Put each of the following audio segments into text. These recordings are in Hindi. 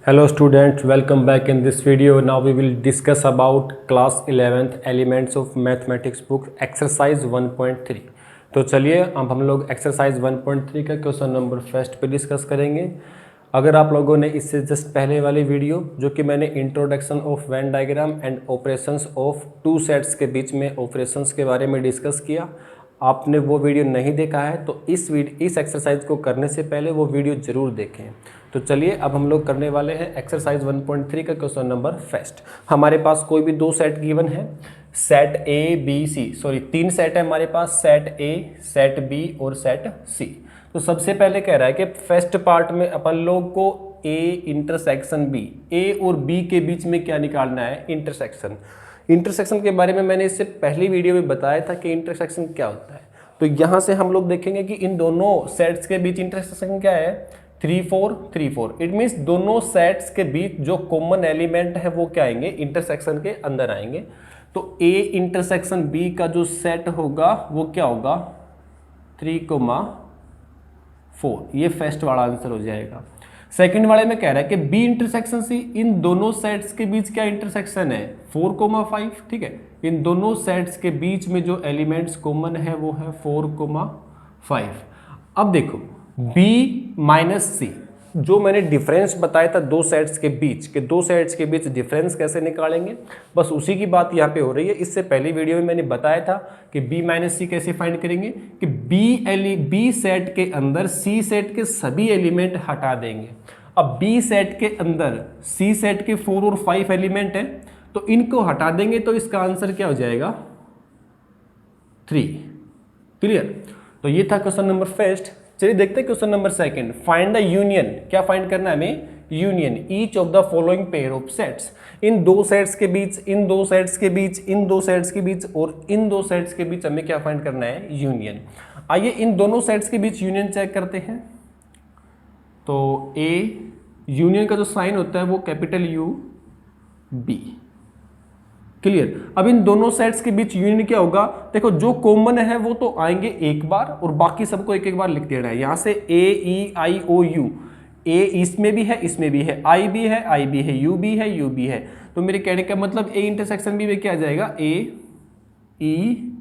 Hello students, welcome back in this video. Now we will discuss about class 11th elements of mathematics book exercise 1.3. तो चलिए अब हम लोग एक्सरसाइज 1.3 का क्वेश्चन नंबर फर्स्ट पे डिस्कस करेंगे। अगर आप लोगों ने इससे जस्ट पहले वाली वीडियो जो कि मैंने introduction of Venn diagram and operations of two sets के बीच में ऑपरेशंस के बारे में डिस्कस किया, आपने वो वीडियो नहीं देखा है तो इस एक्सरसाइज को करने से पहले वो वीडियो ज़रूर देखें। तो चलिए अब हम लोग करने वाले हैं एक्सरसाइज 1.3 का क्वेश्चन नंबर फर्स्ट। हमारे पास कोई भी दो सेट गिवन है, सेट ए बी सी, तीन सेट है हमारे पास, सेट ए, सेट बी और सेट सी। तो सबसे पहले कह रहा है कि फर्स्ट पार्ट में अपन लोग को ए इंटरसेक्शन बी, ए और बी के बीच में क्या निकालना है, इंटरसेक्शन के बारे में मैंने इससे पहली वीडियो में बताया था कि इंटरसेक्शन क्या होता है। तो यहाँ से हम लोग देखेंगे कि इन दोनों सेट्स के बीच इंटरसेक्शन क्या है, 3 4 3 4। इट मीन्स दोनों सेट्स के बीच जो कॉमन एलिमेंट है वो क्या आएंगे, इंटरसेक्शन के अंदर आएंगे। तो ए इंटरसेक्शन बी का जो सेट होगा वो क्या होगा, 3,4। ये फर्स्ट वाला आंसर हो जाएगा। सेकंड वाले में कह रहा है कि बी इंटरसेक्शन सी, इन दोनों सेट्स के बीच क्या इंटरसेक्शन है, 4,5। ठीक है, इन दोनों सेट्स के बीच में जो एलिमेंट्स कॉमन है वो है 4,5। अब देखो बी माइनस सी, जो मैंने डिफरेंस बताया था दो सेट्स के बीच के, दो सेट्स के बीच डिफरेंस कैसे निकालेंगे, बस उसी की बात यहाँ पे हो रही है। इससे पहली वीडियो में मैंने बताया था कि बी माइनस सी कैसे फाइंड करेंगे, कि बी सेट के अंदर सी सेट के सभी एलिमेंट हटा देंगे। अब बी सेट के अंदर सी सेट के 4 और 5 एलिमेंट हैं, तो इनको हटा देंगे तो इसका आंसर क्या हो जाएगा, 3। क्लियर। तो ये था क्वेश्चन नंबर फर्स्ट। चलिए देखते हैं question number second. Find the union, क्या फाइंड करना है हमें, union each of the following pair of sets, इन दो सेट्स के बीच, इन दो सेट्स के बीच, इन दो सेट्स के बीच और इन दो सेट्स के बीच हमें क्या फाइंड करना है, यूनियन। आइए इन दोनों सेट्स के बीच यूनियन चेक करते हैं। तो ए यूनियन का जो साइन होता है वो कैपिटल यू, बी। क्लियर। अब इन दोनों सेट्स के बीच यूनियन क्या होगा, देखो जो कॉमन है वो तो आएंगे एक बार और बाकी सबको एक एक बार लिख देना है। यहां से ए ई आई ओ यू, ए इसमें भी है, इसमें भी है, आई भी है, आई भी है, यू भी है, यू भी है। तो मेरे कहने का मतलब ए इंटरसेक्शन बी में क्या आ जाएगा, ए ई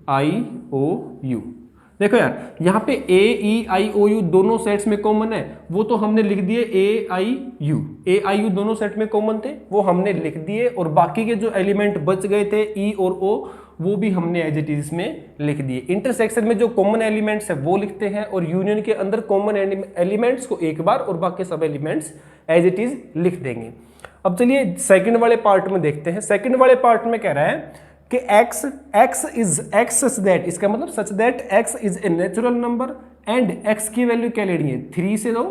आई ओ यू। देखो यार यहाँ पे ए ई आई ओ यू दोनों सेट्स में कॉमन है, वो तो हमने लिख दिए ए आई यू, ए आई यू दोनों सेट में कॉमन थे वो हमने लिख दिए, और बाकी के जो एलिमेंट बच गए थे ई और ओ वो भी हमने एज इट इज में लिख दिए। इंटरसेक्शन में जो कॉमन एलिमेंट्स है वो लिखते हैं, और यूनियन के अंदर कॉमन एलिमेंट्स को एक बार और बाकी सब एलिमेंट्स एज इट इज लिख देंगे। अब चलिए सेकंड वाले पार्ट में देखते हैं। सेकंड वाले पार्ट में कह रहा है कि x सच दैट, इसका मतलब सच that x is a natural number and x की वैल्यू क्या लेनी है, 3 से दो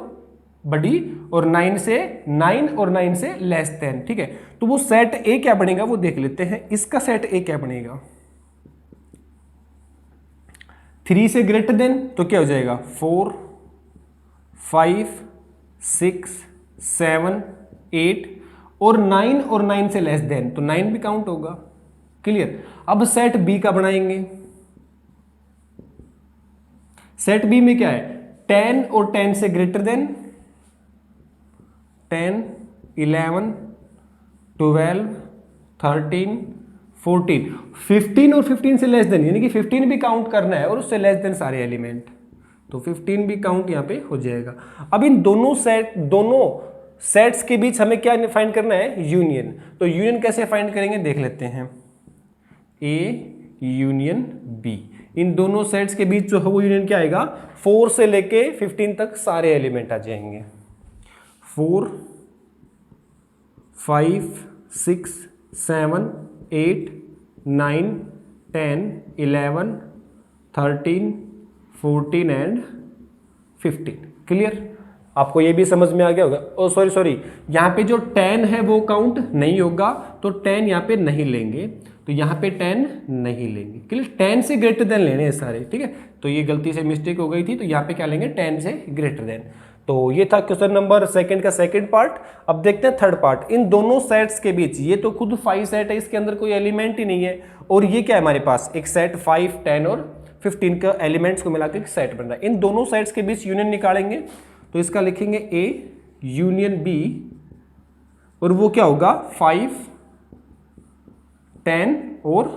बड़ी और 9 से लेस देन। ठीक है, तो वो सेट ए क्या बनेगा वो देख लेते हैं। इसका सेट ए क्या बनेगा, 3 से ग्रेटर देन तो क्या हो जाएगा, 4 5 6 7 8 और 9 से लेस देन तो 9 भी काउंट होगा। क्लियर। अब सेट बी का बनाएंगे। सेट बी में क्या है, 10 और 10 से ग्रेटर देन, 10 11 12 13 14 15 और 15 से लेस देन, यानी कि 15 भी काउंट करना है और उससे लेस देन सारे एलिमेंट, तो 15 भी काउंट यहां पे हो जाएगा। अब इन दोनों सेट्स के बीच हमें क्या फाइंड करना है, यूनियन। तो यूनियन कैसे फाइंड करेंगे देख लेते हैं। ए यूनियन बी, इन दोनों सेट्स के बीच जो है वो यूनियन क्या आएगा, 4 से लेके 15 तक सारे एलिमेंट आ जाएंगे। 4 5 6 7 8 9 10 11 13 14 एंड 15। क्लियर। आपको ये भी समझ में आ गया होगा। ओ सॉरी, यहाँ पे जो 10 है वो काउंट नहीं होगा, तो 10 यहाँ पे नहीं लेंगे, तो यहाँ पे 10 नहीं लेंगे। क्लियर। 10 से ग्रेटर देन लेने हैं सारे। ठीक है, तो ये गलती से मिस्टेक हो गई थी, तो यहाँ पे क्या लेंगे, 10 से ग्रेटर देन। तो ये था क्वेश्चन नंबर सेकंड का सेकंड पार्ट। अब देखते हैं थर्ड पार्ट। इन दोनों सेट्स के बीच, ये तो खुद 5 सेट है, इसके अंदर कोई एलिमेंट ही नहीं है, और ये क्या है हमारे पास, एक सेट 5 10 और 15 का एलिमेंट्स को मिलाकर एक सेट बन रहा है। इन दोनों सेट्स के बीच यूनियन निकालेंगे, तो इसका लिखेंगे ए यूनियन बी, और वो क्या होगा 5, 10 और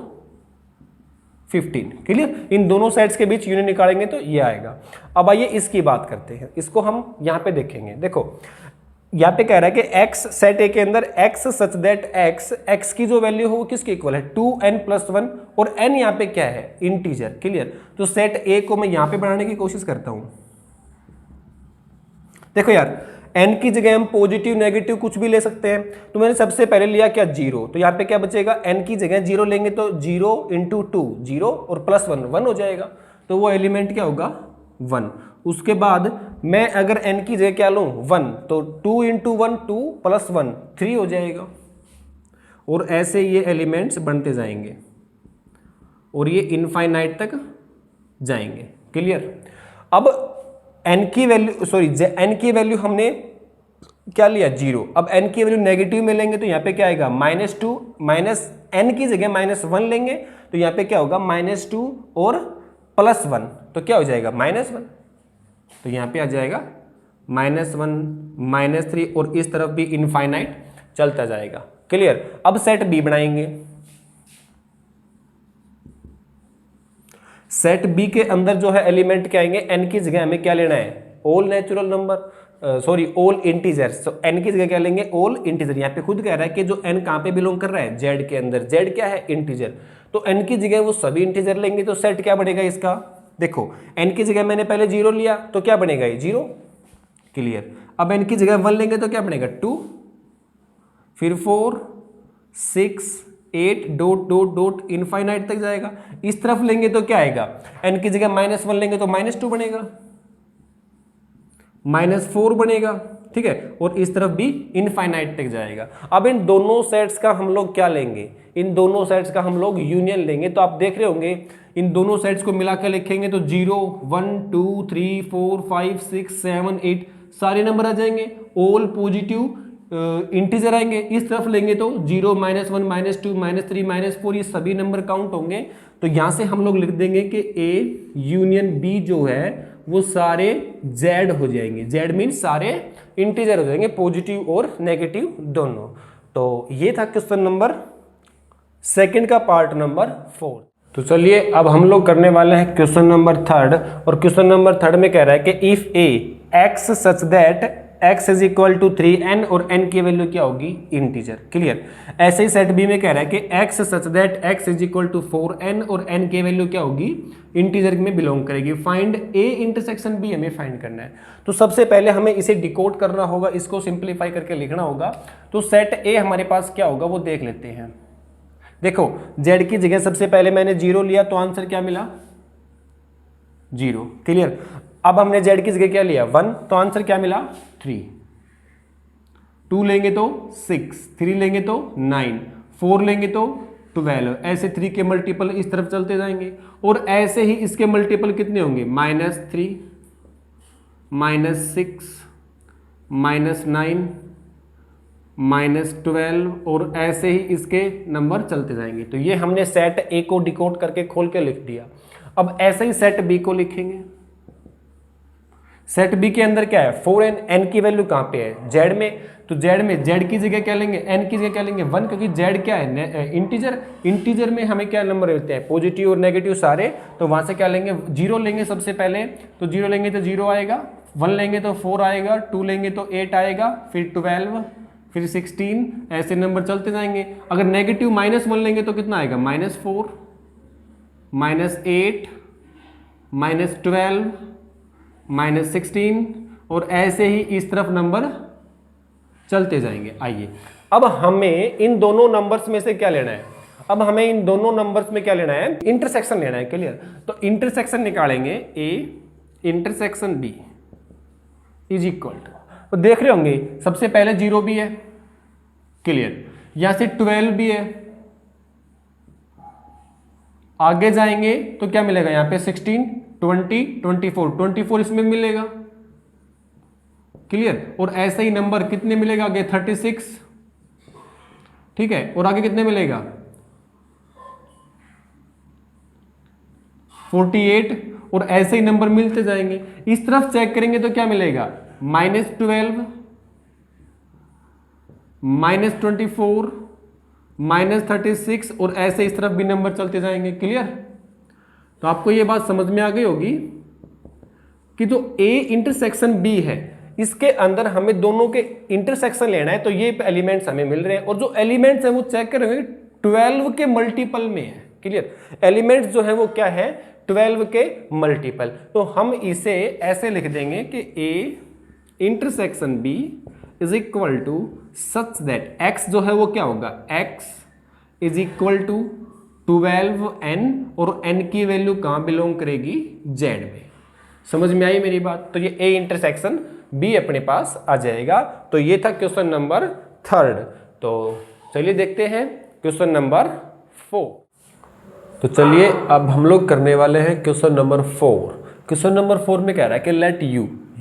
15। क्लियर? इन दोनों सेट्स के बीच यूनियन निकालेंगे तो ये आएगा। अब आइए इसकी बात करते हैं, इसको हम यहां पे देखेंगे। देखो यहाँ पे कह रहा है कि x सेट ए के अंदर x सच दैट x की जो वैल्यू हो वो किसके इक्वल है 2n+1, और n यहाँ पे क्या है इंटीजर। क्लियर? तो सेट ए को मैं यहाँ पे बनाने की कोशिश करता हूँ। देखो यार n की जगह हम पॉजिटिव नेगेटिव कुछ भी ले सकते हैं, तो मैंने सबसे पहले लिया क्या 0, तो यहाँ पे क्या बचेगा n की जगह 0 लेंगे तो 0 × 2 0 और +1 1 हो जाएगा, तो वो एलिमेंट क्या होगा 1। उसके बाद मैं अगर n की जगह क्या लूँ 1, तो 2 × 1 2 +1 3 हो जाएगा, और ऐसे ये एलिमेंट्स बनते जाएंगे और ये इनफाइनाइट तक जाएंगे। क्लियर? अब n की वैल्यू हमने क्या लिया 0, अब n की वैल्यू नेगेटिव में लेंगे तो यहाँ पे क्या आएगा -2, n की जगह -1 लेंगे तो यहाँ पे क्या होगा -2 और +1, तो क्या हो जाएगा -1, तो यहाँ पे आ जाएगा -1 -3, और इस तरफ भी इनफाइनाइट चलता जाएगा। क्लियर? अब सेट बी बनाएंगे। सेट बी के अंदर जो है एलिमेंट क्या आएंगे, n की जगह हमें क्या लेना है all natural number, all integers. तो n की जगह क्या लेंगे ऑल इंटीजर। यहाँ पे खुद कह रहा है कि जो n कहाँ पे बिलोंग कर रहा है z के अंदर, z क्या है इंटीजर, तो n की जगह वो सभी इंटीजर लेंगे, तो सेट क्या बनेगा इसका। देखो n की जगह मैंने पहले 0 लिया तो क्या बनेगा ये 0। क्लियर? अब n की जगह 1 लेंगे तो क्या बनेगा 2, फिर 4 6 8 डॉट डॉट डॉट इनफाइनाइट तक जाएगा। इस तरफ लेंगे तो क्या आएगा, n की जगह -1 लेंगे तो -2 बनेगा, -4 बनेगा। ठीक है? और इस तरफ भी इनफाइनाइट तक जाएगा। अब इन दोनों सेट्स का हम लोग क्या लेंगे, इन दोनों सेट्स का हम लोग यूनियन लेंगे। तो आप देख रहे होंगे इन दोनों सेट्स को मिलाकर लिखेंगे तो 0 1 2 3 4 5 6 7 8 सारे नंबर आ जाएंगे, ऑल पॉजिटिव इंटीजर आएंगे। इस तरफ लेंगे तो 0 -1 -2 -3 -4 ये सभी नंबर काउंट होंगे। तो यहां से हम लोग लिख देंगे कि A यूनियन B जो है वो सारे Z हो जाएंगे। Z मीन सारे इंटीजर हो जाएंगे, पॉजिटिव और नेगेटिव दोनों। तो ये था क्वेश्चन नंबर सेकंड का पार्ट नंबर 4। तो चलिए अब हम लोग करने वाले हैं क्वेश्चन नंबर 3, और क्वेश्चन नंबर 3 में कह रहा है कि if a x such that x is equal to 3n और n की वैल्यू क्या होगी इंटीजर। क्लियर? ऐसे ही सेट बी में कह रहा है कि x such that x is equal to 4n और n की वैल्यू क्या होगी इंटीजर में बिलोंग करेगी। फाइंड a इंटरसेक्शन b हमें फाइंड करना है। तो सबसे पहले हमें इसे डिकोड करना होगा, इसको सिंप्लीफाई करके लिखना होगा। तो सेट a हमारे पास क्या होगा वो देख लेते हैं। देखो z की जगह सबसे पहले मैंने 0 लिया तो आंसर क्या मिला 0। क्लियर? अब हमने z की जगह क्या लिया 1 तो आंसर क्या मिला 3। 2 लेंगे तो 6, 3 लेंगे तो 9, 4 लेंगे तो 12, ऐसे 3 के मल्टीपल इस तरफ चलते जाएंगे, और ऐसे ही इसके मल्टीपल कितने होंगे -3 -6 -9 -12, और ऐसे ही इसके नंबर चलते जाएंगे। तो ये हमने सेट ए को डिकोड करके खोल के लिख दिया। अब ऐसे ही सेट बी को लिखेंगे। सेट बी के अंदर क्या है 4n, n की वैल्यू कहाँ पे है z में, तो z की जगह क्या लेंगे n की जगह क्या लेंगे 1, क्योंकि z क्या है इंटीजर में हमें क्या नंबर मिलते हैं पॉजिटिव और नेगेटिव सारे, तो वहां से क्या लेंगे 0 लेंगे सबसे पहले, तो 0 लेंगे तो 0 आएगा, 1 लेंगे तो 4 आएगा, 2 लेंगे तो 8 आएगा, फिर 12, फिर 16, ऐसे नंबर चलते जाएंगे। अगर नेगेटिव -1 लेंगे तो कितना आएगा -4 -8 -12 -16, और ऐसे ही इस तरफ नंबर चलते जाएंगे। आइए अब हमें इन दोनों नंबर्स में से क्या लेना है, अब हमें इन दोनों नंबर्स में क्या लेना है इंटरसेक्शन लेना है। क्लियर? तो इंटरसेक्शन निकालेंगे a intersection b is equal to, तो देख रहे होंगे सबसे पहले 0 भी है। क्लियर? यहां से 12 भी है, आगे जाएंगे तो क्या मिलेगा यहां पे 16 20 24 इसमें मिलेगा। क्लियर? और ऐसे ही नंबर कितने मिलेगा आगे 36, ठीक है, और आगे कितने मिलेगा 48, और ऐसे ही नंबर मिलते जाएंगे। इस तरफ चेक करेंगे तो क्या मिलेगा -12 -24, -36 और ऐसे इस तरफ भी नंबर चलते जाएंगे। क्लियर? तो आपको ये बात समझ में आ गई होगी कि जो A इंटरसेक्शन B है इसके अंदर हमें दोनों के इंटरसेक्शन लेना है, तो ये एलिमेंट्स हमें मिल रहे हैं और जो एलिमेंट्स हैं वो चेक करेंगे 12 के मल्टीपल में है। क्लियर? एलिमेंट्स जो है वो क्या है, 12 के मल्टीपल। तो हम इसे ऐसे लिख देंगे कि A intersection B is equal to such that x जो है वो क्या होगा, x is equal to 12n और n की वैल्यू कहाँ बिलोंग करेगी, z में। समझ में आई मेरी बात? तो ये A इंटरसेक्शन B अपने पास आ जाएगा। तो ये था क्वेश्चन नंबर 3। तो चलिए देखते हैं क्वेश्चन नंबर 4। तो चलिए अब हम लोग करने वाले हैं क्वेश्चन नंबर 4। क्वेश्चन नंबर 4 में कह रहा है कि लेट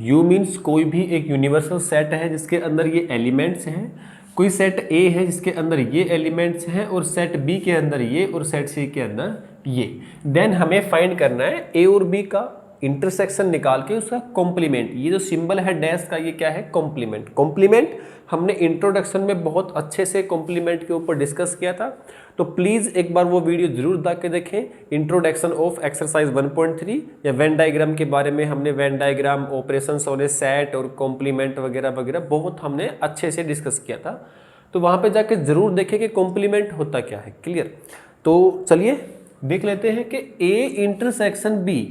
U मीन्स कोई भी एक यूनिवर्सल सेट है जिसके अंदर ये एलिमेंट्स हैं। कोई सेट A है जिसके अंदर ये एलिमेंट्स हैं और सेट B के अंदर ये और सेट C के अंदर ये। देन हमें फाइंड करना है A और B का इंटरसेक्शन निकाल के उसका कॉम्प्लीमेंट। ये जो सिंबल है डैश का, ये क्या है, कॉम्प्लीमेंट। कॉम्प्लीमेंट हमने इंट्रोडक्शन में बहुत अच्छे से कॉम्प्लीमेंट के ऊपर डिस्कस किया था, तो प्लीज़ एक बार वो वीडियो जरूर जाके देखें। इंट्रोडक्शन ऑफ एक्सरसाइज 1.3 या वेन डायग्राम के बारे में हमने Venn diagram, operations on A set और कॉम्प्लीमेंट वगैरह वगैरह बहुत हमने अच्छे से डिस्कस किया था। तो वहाँ पे जाके जरूर देखें कि कॉम्प्लीमेंट होता क्या है। क्लियर? तो चलिए देख लेते हैं कि A इंटरसेक्शन B,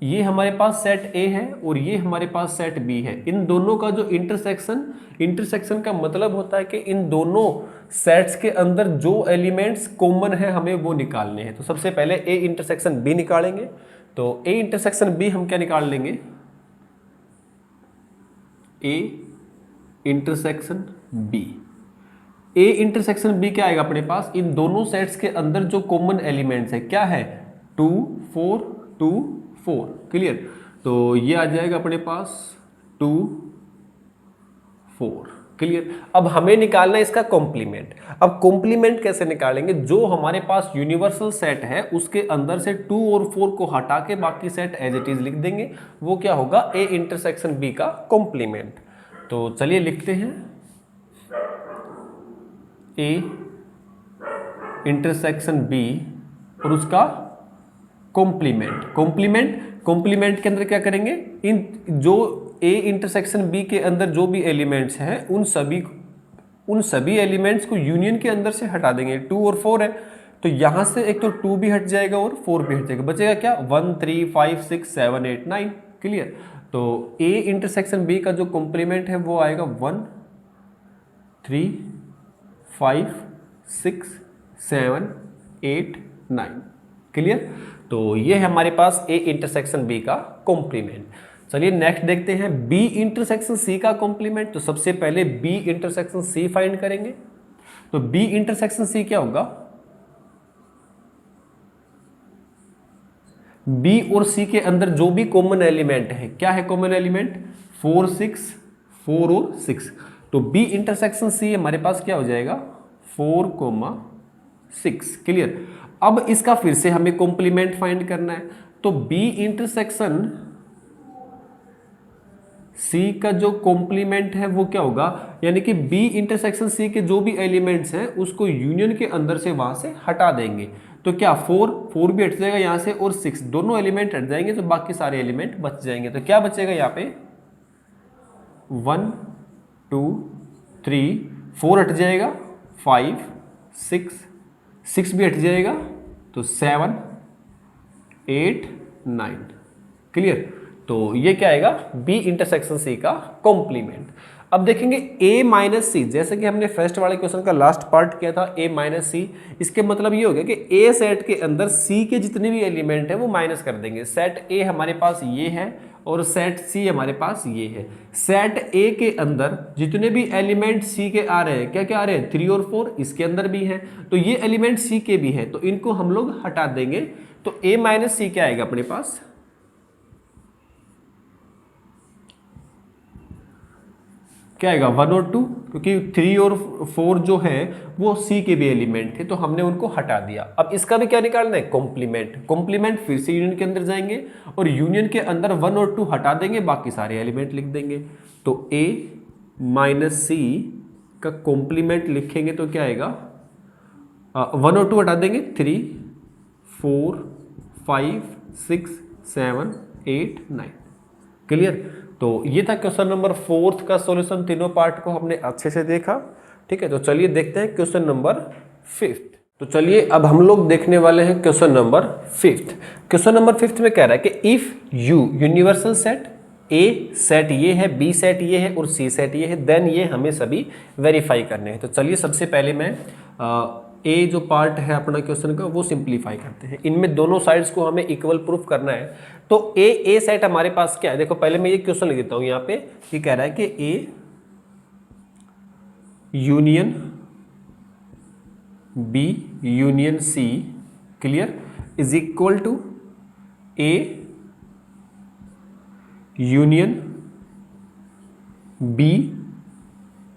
ये हमारे पास सेट A है और ये हमारे पास सेट B है। इन दोनों का जो इंटरसेक्शन का मतलब होता है कि इन दोनों सेट्स के अंदर जो एलिमेंट्स कॉमन है हमें वो निकालने हैं। तो सबसे पहले A इंटरसेक्शन B निकालेंगे। तो A इंटरसेक्शन B हम क्या निकाल लेंगे, A intersection B। A intersection B क्या आएगा अपने पास, इन दोनों सेट्स के अंदर जो कॉमन एलिमेंट्स है क्या है, 2 4 2 4। क्लियर? तो ये आ जाएगा अपने पास 2 4। क्लियर? अब हमें निकालना है इसका कॉम्प्लीमेंट। अब कॉम्प्लीमेंट कैसे निकालेंगे, जो हमारे पास यूनिवर्सल सेट है उसके अंदर से 2 और 4 को हटा के बाकी सेट एज इट इज लिख देंगे, वो क्या होगा, A इंटरसेक्शन B का कॉम्प्लीमेंट। तो चलिए लिखते हैं A इंटरसेक्शन B और उसका कॉम्प्लीमेंट के अंदर क्या करेंगे, इन जो A इंटरसेक्शन B के अंदर जो भी एलिमेंट्स हैं उन सभी एलिमेंट्स को यूनियन के अंदर से हटा देंगे। 2 और 4 है तो यहां से एक तो 2 भी हट जाएगा और 4 भी हट जाएगा, बचेगा क्या, 1 3 5 6 7 8 9। क्लियर? तो A इंटरसेक्शन B का जो कॉम्प्लीमेंट है वो आएगा 1 3 5 6 7 8 9। क्लियर? तो ये है हमारे पास A इंटरसेक्शन B का कॉम्प्लीमेंट। चलिए नेक्स्ट देखते हैं B इंटरसेक्शन C का कॉम्प्लीमेंट। तो सबसे पहले B इंटरसेक्शन C फाइंड करेंगे। तो B इंटरसेक्शन C क्या होगा, B और C के अंदर जो भी कॉमन एलिमेंट है, क्या है कॉमन एलिमेंट, 4 6 4 और 6। तो B इंटरसेक्शन C हमारे पास क्या हो जाएगा, 4 6। क्लियर? अब इसका फिर से हमें कॉम्प्लीमेंट फाइंड करना है। तो B इंटरसेक्शन C का जो कॉम्प्लीमेंट है वो क्या होगा, यानी कि B इंटरसेक्शन C के जो भी एलिमेंट्स हैं उसको यूनियन के अंदर से वहां से हटा देंगे। तो क्या 4 भी हट जाएगा यहाँ से और 6 दोनों एलिमेंट हट जाएंगे, तो बाकी सारे एलिमेंट बच जाएंगे। तो क्या बचेगा यहाँ पे, 1 2 3 4 हट जाएगा, 5 6 भी हट जाएगा, तो 7 8 9। क्लियर? तो ये क्या आएगा, B इंटरसेक्शन C का कॉम्प्लीमेंट। अब देखेंगे A माइनस C, जैसे कि हमने फर्स्ट वाले क्वेश्चन का लास्ट पार्ट किया था A माइनस C, इसके मतलब ये हो गया कि A सेट के अंदर C के जितने भी एलिमेंट है वो माइनस कर देंगे। सेट A हमारे पास ये है और सेट C हमारे पास ये है। सेट A के अंदर जितने भी एलिमेंट C के आ रहे हैं, क्या क्या आ रहे हैं, 3 और 4 इसके अंदर भी हैं, तो ये एलिमेंट C के भी हैं, तो इनको हम लोग हटा देंगे। तो A माइनस C क्या आएगा अपने पास, क्या आएगा, 1 और 2, क्योंकि 3 और 4 जो है वो C के भी एलिमेंट थे तो हमने उनको हटा दिया। अब इसका भी क्या निकालना है, कॉम्प्लीमेंट फिर से यूनियन के अंदर जाएंगे और यूनियन के अंदर 1 और 2 हटा देंगे, बाकी सारे एलिमेंट लिख देंगे। तो A माइनस C का कॉम्प्लीमेंट लिखेंगे तो क्या आएगा, 1 और 2 हटा देंगे, 3 4 5 6 7 8 9। क्लियर। तो ये था क्वेश्चन नंबर 4 का सॉल्यूशन। तीनों पार्ट को हमने अच्छे से देखा, ठीक है। तो चलिए देखते हैं क्वेश्चन नंबर 5। तो चलिए अब हम लोग देखने वाले हैं क्वेश्चन नंबर 5। क्वेश्चन नंबर 5 में कह रहा है कि if you universal set, A set ये है, बी सेट ये है और सी सेट ये है, देन ये हमें सभी वेरीफाई करने हैं। तो चलिए सबसे पहले मैं ए जो पार्ट है अपना क्वेश्चन का वो सिंप्लीफाई करते हैं। इनमें दोनों साइड्स को हमें इक्वल प्रूफ करना है। तो ए सेट हमारे पास क्या है, देखो पहले मैं ये क्वेश्चन लिख देता हूं यहाँ पे, कि कह रहा है कि A union B union C, clear, is equal to A union B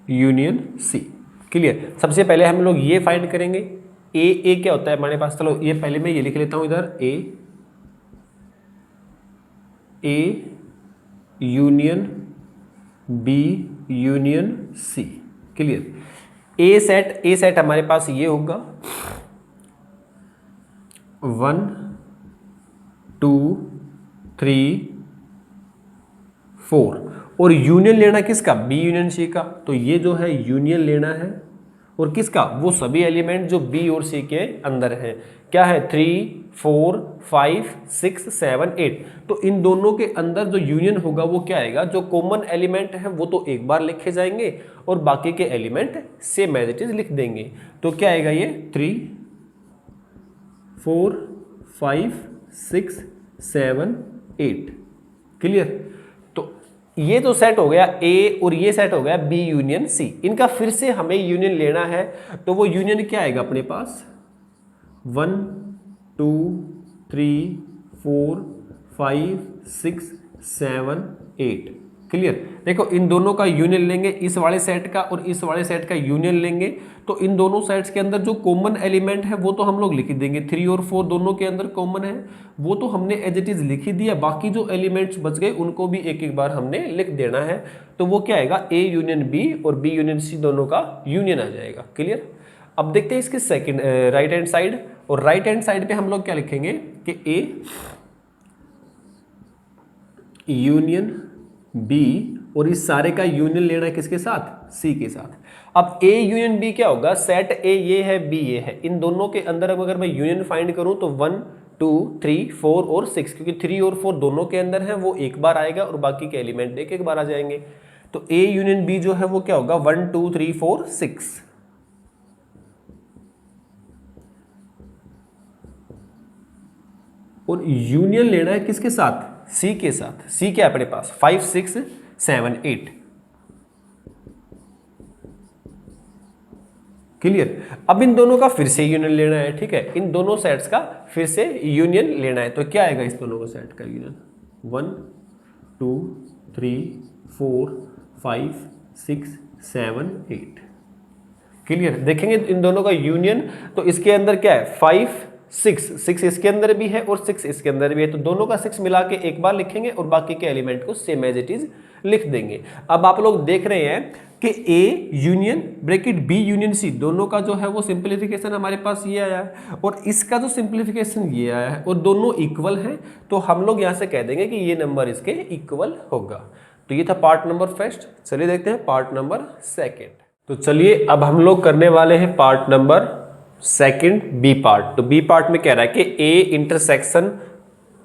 union C. Clear. सबसे पहले हम लोग ये फाइंड करेंगे ए क्या होता है हमारे पास। चलो ये पहले मैं ये लिख लेता हूं इधर, A union B union C. Clear. A set हमारे पास ये होगा 1 2 3 4 और यूनियन लेना किसका, बी यूनियन सी का। तो ये जो है यूनियन लेना है और किसका, वो सभी एलिमेंट जो बी और सी के अंदर है। क्या है, 3 4 5 6 7 8। तो इन दोनों के अंदर जो यूनियन होगा वो क्या आएगा, जो कॉमन एलिमेंट है वो तो एक बार लिखे जाएंगे और बाकी के element same as it is लिख देंगे। तो क्या आएगा ये 3 4 5 6 7 8। क्लियर। तो ये तो सेट हो गया ए और ये सेट हो गया बी यूनियन सी। इनका फिर से हमें यूनियन लेना है। तो वो यूनियन क्या आएगा अपने पास, 1 2 3 4 5 6 7 8। क्लियर। देखो इन दोनों का यूनियन लेंगे, इस वाले सेट का और इस वाले सेट का यूनियन लेंगे। तो इन दोनों सेट्स के अंदर जो कॉमन एलिमेंट है वो तो हम लोग लिख देंगे, 3 और 4 दोनों के अंदर कॉमन है, वो तो हमने एज इट इज लिख ही दिया। बाकी जो एलिमेंट्स बच गए उनको भी एक एक बार हमने लिख देना है। तो वो क्या आएगा, ए यूनियन बी और बी यूनियन सी दोनों का यूनियन आ जाएगा। क्लियर। अब देखते हैं इसके सेकंड राइट हैंड साइड। और राइट हैंड साइड पे हम लोग क्या लिखेंगे कि ए यूनियन बी और इस सारे का यूनियन लेना है किसके साथ, सी के साथ। अब ए यूनियन बी क्या होगा, सेट ए ये है बी ये है, इन दोनों के अंदर अगर मैं यूनियन फाइंड करूं तो 1 2 3 4 और 6, क्योंकि 3 और 4 दोनों के अंदर है वो एक बार आएगा और बाकी के एलिमेंट एक एक बार आ जाएंगे। तो ए यूनियन बी जो है वो क्या होगा, 1 2 3 4 6। और यूनियन लेना है किसके साथ, सी के साथ। सी क्या है अपने पास, 5 6 7 8। क्लियर। अब इन दोनों का फिर से यूनियन लेना है, ठीक है, इन दोनों सेट्स का फिर से यूनियन लेना है। तो क्या आएगा इस दोनों का सेट का यूनियन, 1 2 3 4 5 6 7 8। क्लियर। देखेंगे इन दोनों का यूनियन, तो इसके अंदर क्या है, 5 6 इसके अंदर भी है और 6 इसके अंदर भी है। तो दोनों का 6 मिला के एक बार लिखेंगे और बाकी के एलिमेंट को सेम एज इट इज लिख देंगे। अब आप लोग देख रहे हैं कि A union bracket B union C दोनों का जो है वो सिंप्लीफिकेशन हमारे पास ये आया है और इसका जो सिंप्लीफिकेशन ये आया है और दोनों इक्वल हैं। तो हम लोग यहाँ से कह देंगे कि ये नंबर इसके इक्वल होगा। तो ये था पार्ट नंबर फर्स्ट। चलिए देखते हैं पार्ट नंबर सेकेंड। तो चलिए अब हम लोग करने वाले हैं part number second, B part. तो बी पार्ट में कह रहा है कि A intersection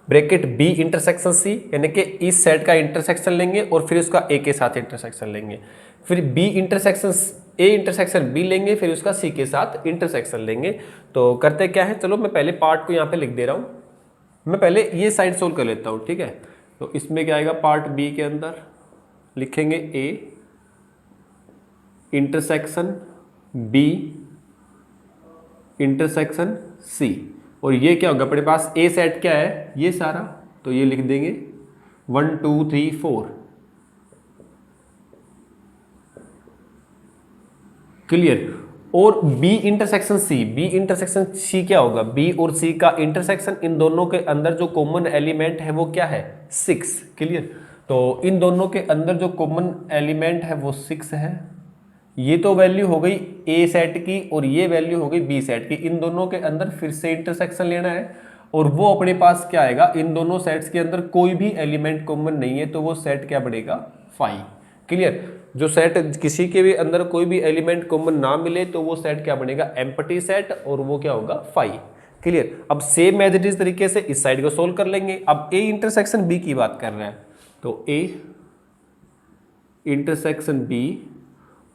bracket B intersection C, यानी कि इस सेट का इंटरसेक्शन लेंगे और फिर उसका ए के साथ इंटरसेक्शन लेंगे, फिर B intersection A intersection B लेंगे, फिर उसका सी के साथ इंटरसेक्शन लेंगे। तो करते क्या है, चलो मैं पहले पार्ट को यहाँ पे लिख दे रहा हूँ। मैं पहले ये साइड सोल्व कर लेता हूँ, ठीक है। तो इसमें क्या आएगा, पार्ट बी के अंदर लिखेंगे A intersection B intersection C, और ये क्या होगा अपने पास, ए सेट क्या है ये सारा, तो ये लिख देंगे 1 2 3 4। क्लियर। और बी इंटरसेक्शन सी क्या होगा, बी और सी का इंटरसेक्शन, इन दोनों के अंदर जो कॉमन एलिमेंट है वो क्या है, 6। क्लियर। तो इन दोनों के अंदर जो कॉमन एलिमेंट है वो 6 है। ये तो वैल्यू हो गई ए सेट की और ये वैल्यू हो गई बी सेट की। इन दोनों के अंदर फिर से इंटरसेक्शन लेना है और वो अपने पास क्या आएगा, इन दोनों सेट्स के अंदर कोई भी एलिमेंट कॉमन नहीं है तो वो सेट क्या बनेगा, फाई। क्लियर। जो सेट किसी के भी अंदर कोई भी एलिमेंट कॉमन ना मिले तो वो सेट क्या बनेगा, एम्प्टी सेट, और वो क्या होगा, फाई। क्लियर। अब सेम एज इट इज तरीके से इस साइड को सोल्व कर लेंगे। अब ए इंटरसेक्शन बी की बात कर रहे हैं तो ए इंटरसेक्शन बी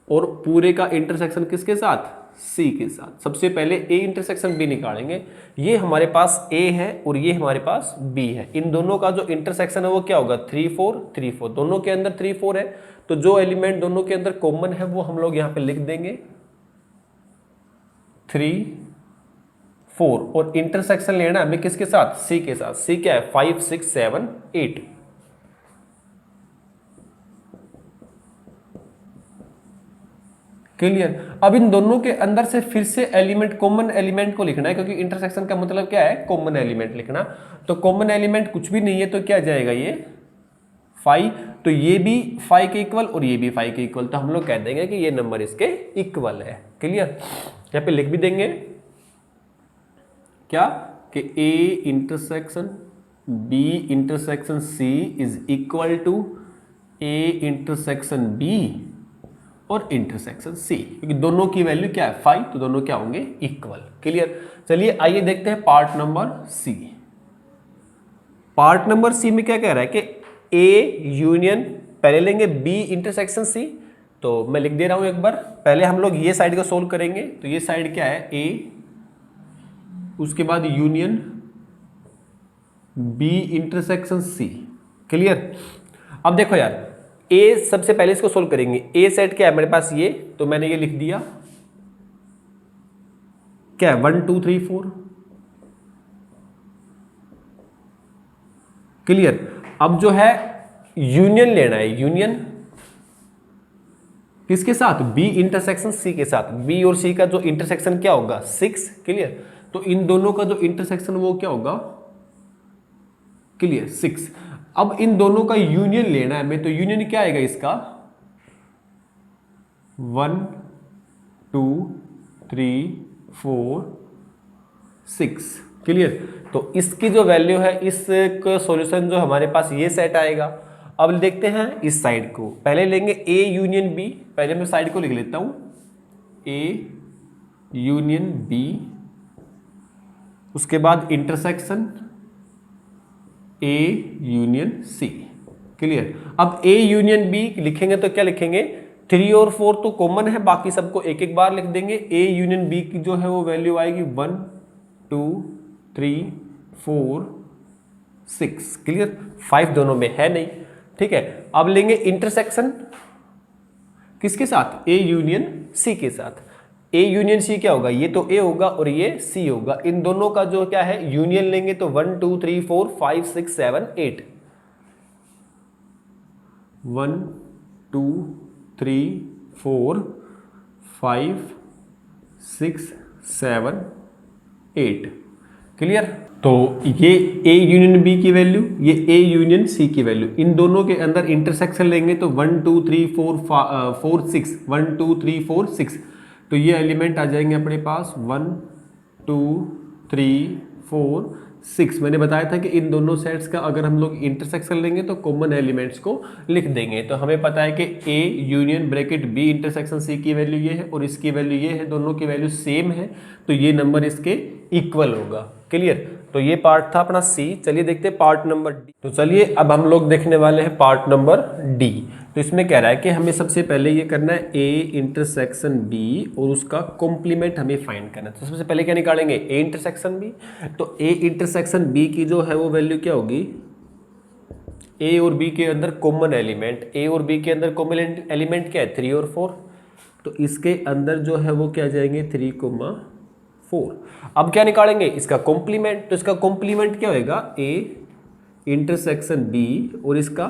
और पूरे का इंटरसेक्शन किसके साथ, सी के साथ। सबसे पहले ए इंटरसेक्शन बी निकालेंगे। ये हमारे पास ए है और ये हमारे पास बी है। इन दोनों का जो इंटरसेक्शन है वो क्या होगा, 3 4 3 4। दोनों के अंदर 3 4 है तो जो एलिमेंट दोनों के अंदर कॉमन है वो हम लोग यहाँ पे लिख देंगे 3 4। और इंटरसेक्शन लेना है हमें किसके साथ, सी के साथ। सी क्या है, 5 6 7 8। क्लियर। अब इन दोनों के अंदर से फिर से एलिमेंट, कॉमन एलिमेंट को लिखना है क्योंकि इंटरसेक्शन का मतलब क्या है, कॉमन एलिमेंट लिखना। तो कॉमन एलिमेंट कुछ भी नहीं है तो क्या जाएगा, ये फाई। तो ये भी फाई के इक्वल और ये भी फाई के इक्वल, तो हम लोग कह देंगे कि ये नंबर इसके इक्वल है। क्लियर। यहाँ पे लिख भी देंगे क्या कि A intersection B intersection C is equal to A intersection B और इंटरसेक्शन सी, क्योंकि दोनों की वैल्यू क्या है, 5, तो दोनों क्या होंगे, इक्वल। क्लियर। चलिए आइए देखते हैं part number C. Part number C में क्या कह रहा है कि ए यूनियन, पहले लेंगे बी इंटरसेक्शन सी। तो मैं लिख दे रहा हूं एक बार, पहले हम लोग ये साइड को सोल्व करेंगे। तो ये साइड क्या है, ए, उसके बाद union B intersection C. Clear. अब देखो यार, ए सबसे पहले इसको सोल्व करेंगे। ए सेट क्या है मेरे पास, ये तो मैंने ये लिख दिया, क्या है 1 2 3 4। क्लियर। अब जो है यूनियन लेना है, यूनियन किसके साथ, बी इंटरसेक्शन सी के साथ। बी और सी का जो इंटरसेक्शन क्या होगा, 6। क्लियर। तो इन दोनों का जो इंटरसेक्शन वो क्या होगा, क्लियर, 6। अब इन दोनों का यूनियन लेना है हमें, तो यूनियन क्या आएगा इसका, 1 2 3 4 6। क्लियर। तो इसकी जो वैल्यू है, इस सॉल्यूशन जो हमारे पास ये सेट आएगा। अब देखते हैं इस साइड को, पहले लेंगे ए यूनियन बी। पहले मैं साइड को लिख लेता हूं, ए यूनियन बी, उसके बाद intersection A union C. Clear. अब ए यूनियन बी लिखेंगे तो क्या लिखेंगे, 3 और 4 तो कॉमन है, बाकी सबको एक एक बार लिख देंगे। ए यूनियन बी की जो है वो वैल्यू आएगी 1 2 3 4 6। क्लियर। 5 दोनों में है नहीं, ठीक है। अब लेंगे इंटरसेक्शन किसके साथ, ए यूनियन सी के साथ। ए यूनियन सी क्या होगा, ये तो ए होगा और ये सी होगा। इन दोनों का जो क्या है यूनियन लेंगे तो 1 2 3 4 5 6 7 8। 1 2 3 4 5 6 7 8। क्लियर। तो ये ए यूनियन बी की वैल्यू, ये ए यूनियन सी की वैल्यू, इन दोनों के अंदर इंटरसेक्शन लेंगे तो 1 2 3 4 6, 1 2 3 4 6। तो ये एलिमेंट आ जाएंगे अपने पास 1 2 3 4 6। मैंने बताया था कि इन दोनों सेट्स का अगर हम लोग इंटरसेक्शन लेंगे तो कॉमन एलिमेंट्स को लिख देंगे। तो हमें पता है कि A union bracket B intersection C की वैल्यू ये है और इसकी वैल्यू ये है, दोनों की वैल्यू सेम है, तो ये नंबर इसके इक्वल होगा। क्लियर। तो ये पार्ट था अपना सी। चलिए देखते हैं पार्ट नंबर डी। तो चलिए अब हम लोग देखने वाले हैं पार्ट नंबर डी। तो इसमें कह रहा है कि हमें सबसे पहले ये करना है ए इंटरसेक्शन बी और उसका कॉम्प्लीमेंट हमें फाइंड करना है। तो सबसे पहले क्या निकालेंगे, ए इंटरसेक्शन बी। तो ए इंटरसेक्शन बी की जो है वो वैल्यू क्या होगी, ए और बी के अंदर कॉमन एलिमेंट, ए और बी के अंदर कॉमन एलिमेंट क्या है, 3 और 4। तो इसके अंदर जो है वो क्या जाएंगे 3 4। अब क्या निकालेंगे, इसका कॉम्प्लीमेंट। तो इसका कॉम्प्लीमेंट क्या होगा, ए इंटरसेक्शन बी और इसका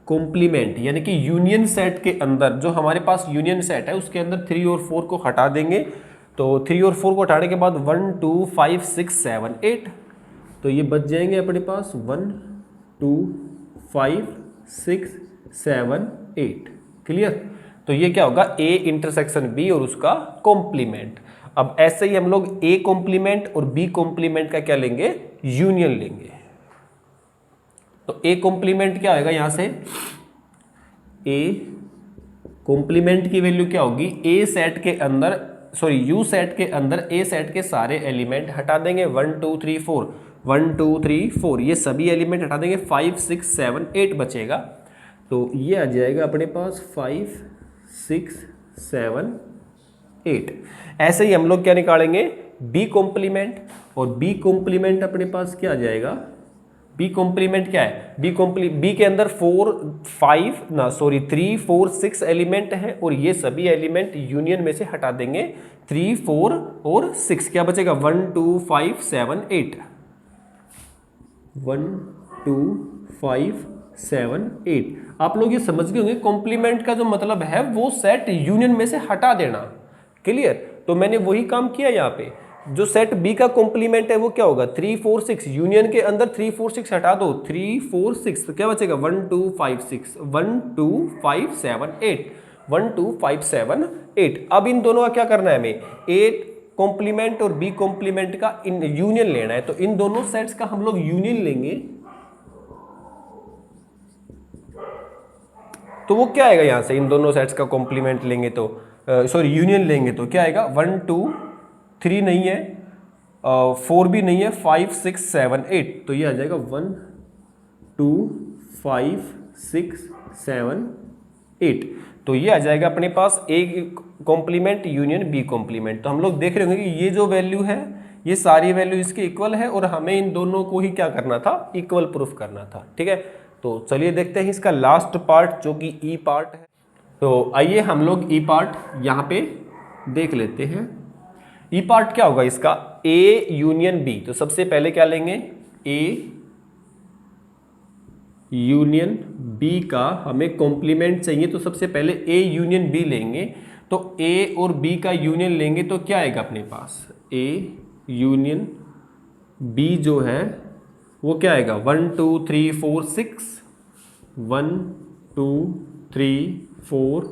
कॉम्प्लीमेंट यानी कि यूनियन सेट के अंदर जो हमारे पास यूनियन सेट है उसके अंदर 3 और 4 को हटा देंगे। तो 3 और 4 को हटाने के बाद 1 2 5 6 7 8। तो ये बच जाएंगे अपने पास 1 2 5 6 7 8। क्लियर। तो ये क्या होगा, A इंटरसेक्शन B और उसका कॉम्प्लीमेंट। अब ऐसे ही हम लोग A कॉम्प्लीमेंट और B कॉम्प्लीमेंट का क्या लेंगे, यूनियन लेंगे। तो A कॉम्प्लीमेंट क्या होगा, यहां से A कॉम्प्लीमेंट की वैल्यू क्या होगी, A सेट के अंदर U सेट के अंदर A सेट के सारे एलिमेंट हटा देंगे, 1 2 3 4 1 2 3 4 ये सभी एलिमेंट हटा देंगे, 5 6 7 8 बचेगा। तो ये आ जाएगा अपने पास 5 6 7 8। ऐसे ही हम लोग क्या निकालेंगे, B कॉम्प्लीमेंट, और B कॉम्प्लीमेंट अपने पास क्या आ जाएगा, B कॉम्प्लीमेंट क्या है, B के अंदर 3 4 6 एलिमेंट है और ये सभी एलिमेंट यूनियन में से हटा देंगे, 3 4 और 6 क्या बचेगा, 1 2 5 7 8 1 2 5 7 8। आप लोग ये समझ गए होंगे कॉम्प्लीमेंट का जो मतलब है वो सेट यूनियन में से हटा देना। क्लियर? तो मैंने वही काम किया यहाँ पे। जो सेट बी का कॉम्प्लीमेंट है वो क्या होगा, 3 4 6, यूनियन के अंदर 3 4 6 हटा दो, 3 4 6, तो क्या बचेगा, 1 2 5 6 1 2 5 7 8 1 2 5 7 8। अब इन दोनों का क्या करना है हमें, ए कॉम्प्लीमेंट और बी कॉम्प्लीमेंट का यूनियन लेना है। तो इन दोनों सेट्स का हम लोग यूनियन लेंगे, तो वो क्या आएगा, यहां से इन दोनों सेट्स का कॉम्प्लीमेंट लेंगे तो यूनियन लेंगे तो क्या आएगा, 1 2 3 नहीं है, 4 भी नहीं है, 5 6 7 8, तो ये आ जाएगा 1 2 5 6 7 8। तो ये आ जाएगा अपने पास A complement union B complement. तो हम लोग देख रहे होंगे कि ये जो वैल्यू है ये सारी वैल्यू इसके इक्वल है और हमें इन दोनों को ही क्या करना था, इक्वल प्रूफ करना था। ठीक है, तो चलिए देखते हैं इसका लास्ट पार्ट जो कि ई पार्ट है। तो आइए हम लोग ई पार्ट यहाँ पे देख लेते हैं। ई पार्ट क्या होगा इसका, ए यूनियन बी। तो सबसे पहले क्या लेंगे, ए यूनियन बी का हमें कॉम्प्लीमेंट चाहिए, तो सबसे पहले ए यूनियन बी लेंगे। तो ए और बी का यूनियन लेंगे तो क्या आएगा अपने पास, ए यूनियन बी जो है वो क्या आएगा, 1 2 3 4 6 1 2 3 4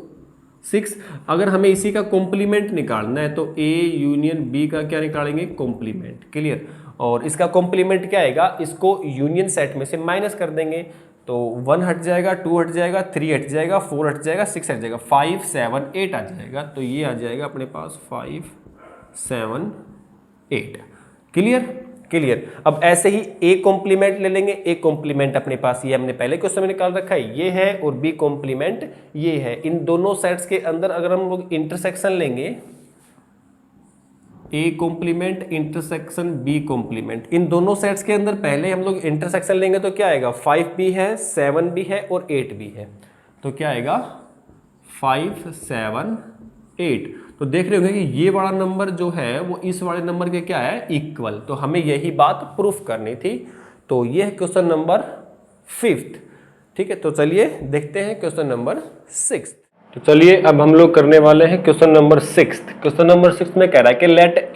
6। अगर हमें इसी का कॉम्प्लीमेंट निकालना है तो ए यूनियन बी का क्या निकालेंगे, कॉम्प्लीमेंट। क्लियर? और इसका कॉम्प्लीमेंट क्या आएगा, इसको यूनियन सेट में से माइनस कर देंगे, तो 1 हट जाएगा, 2 हट जाएगा, 3 हट जाएगा, 4 हट जाएगा, 6 हट जाएगा, 5 7 8 आ जाएगा। तो ये आ जाएगा अपने पास 5 7 8। क्लियर? क्लियर। अब ऐसे ही ए कॉम्प्लीमेंट ले लेंगे। ए कॉम्प्लीमेंट अपने पास ये हमने पहले क्वेश्चन में निकाल रखा है, ये है, और बी कॉम्प्लीमेंट ये है। इन दोनों सेट्स के अंदर अगर हम लोग इंटरसेक्शन लेंगे, A complement intersection B complement, इन दोनों सेट्स के अंदर पहले हम लोग इंटरसेक्शन लेंगे तो क्या आएगा, 5 भी है, 7 भी है और 8 भी है। तो क्या आएगा, 5 7 8। तो देख रहे होंगे कि ये वाला नंबर जो है वो इस वाले नंबर के क्या है, इक्वल। तो हमें यही बात प्रूफ करनी थी। तो ये है क्वेश्चन नंबर 5। ठीक है, तो चलिए देखते हैं क्वेश्चन नंबर 6। तो चलिए अब हम लोग करने वाले हैं क्वेश्चन नंबर 6। क्वेश्चन नंबर 6 में कह रहा है कि लेट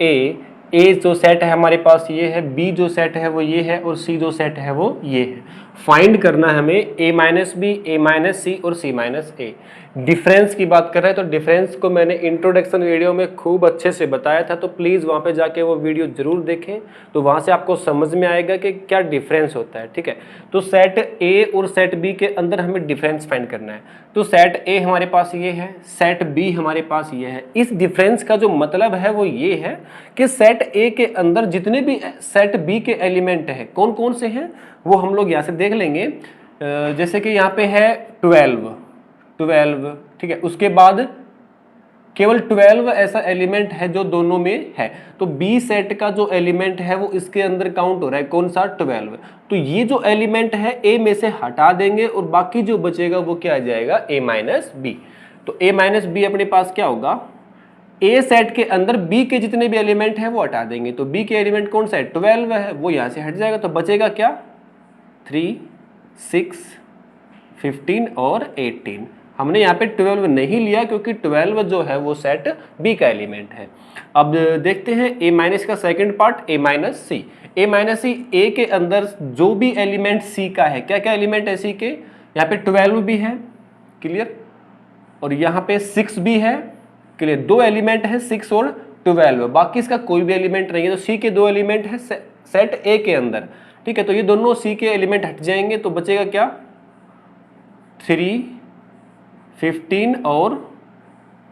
ए जो सेट है हमारे पास ये है, बी जो सेट है वो ये है, और सी जो सेट है वो ये है। फाइंड करना है हमें ए माइनस बी, ए माइनस सी और सी माइनस ए। डिफरेंस की बात कर रहे हैं तो डिफरेंस को मैंने इंट्रोडक्शन वीडियो में खूब अच्छे से बताया था, तो प्लीज़ वहाँ पे जाके वो वीडियो जरूर देखें, तो वहाँ से आपको समझ में आएगा कि क्या डिफरेंस होता है। ठीक है, तो सेट ए और सेट बी के अंदर हमें डिफरेंस फाइंड करना है। तो सेट ए हमारे पास ये है, सेट बी हमारे पास ये है। इस डिफरेंस का जो मतलब है वो ये है कि सेट ए के अंदर जितने भी सेट बी के एलिमेंट हैं कौन कौन से हैं वो हम लोग यहाँ से देख लेंगे। जैसे कि यहाँ पे है 12, ठीक है, उसके बाद केवल 12 ऐसा एलिमेंट है जो दोनों में है। तो बी सेट का जो एलिमेंट है वो इसके अंदर काउंट हो रहा है, कौन सा, 12। तो ये जो एलिमेंट है ए में से हटा देंगे और बाकी जो बचेगा वो क्या आ जाएगा, ए माइनस बी। तो ए माइनस बी अपने पास क्या होगा, ए सेट के अंदर बी के जितने भी एलिमेंट है वो हटा देंगे। तो बी के एलिमेंट कौन सा है, 12 है, वो यहाँ से हट जाएगा। तो बचेगा क्या, 3 6 15 और 18। हमने यहाँ पे 12 नहीं लिया क्योंकि 12 जो है वो सेट बी का एलिमेंट है। अब देखते हैं ए माइनस का सेकंड पार्ट, ए माइनस सी। ए माइनस सी, ए के अंदर जो भी एलिमेंट सी का है, क्या क्या एलिमेंट है सी के, यहाँ पे 12 भी है, क्लियर, और यहाँ पे 6 भी है। क्लियर, दो एलिमेंट है 6 और 12, बाकी इसका कोई भी एलिमेंट नहीं है। तो सी के दो एलिमेंट है सेट ए के अंदर, ठीक है। तो ये दोनों सी के एलिमेंट हट जाएंगे, तो बचेगा क्या 3, 15 और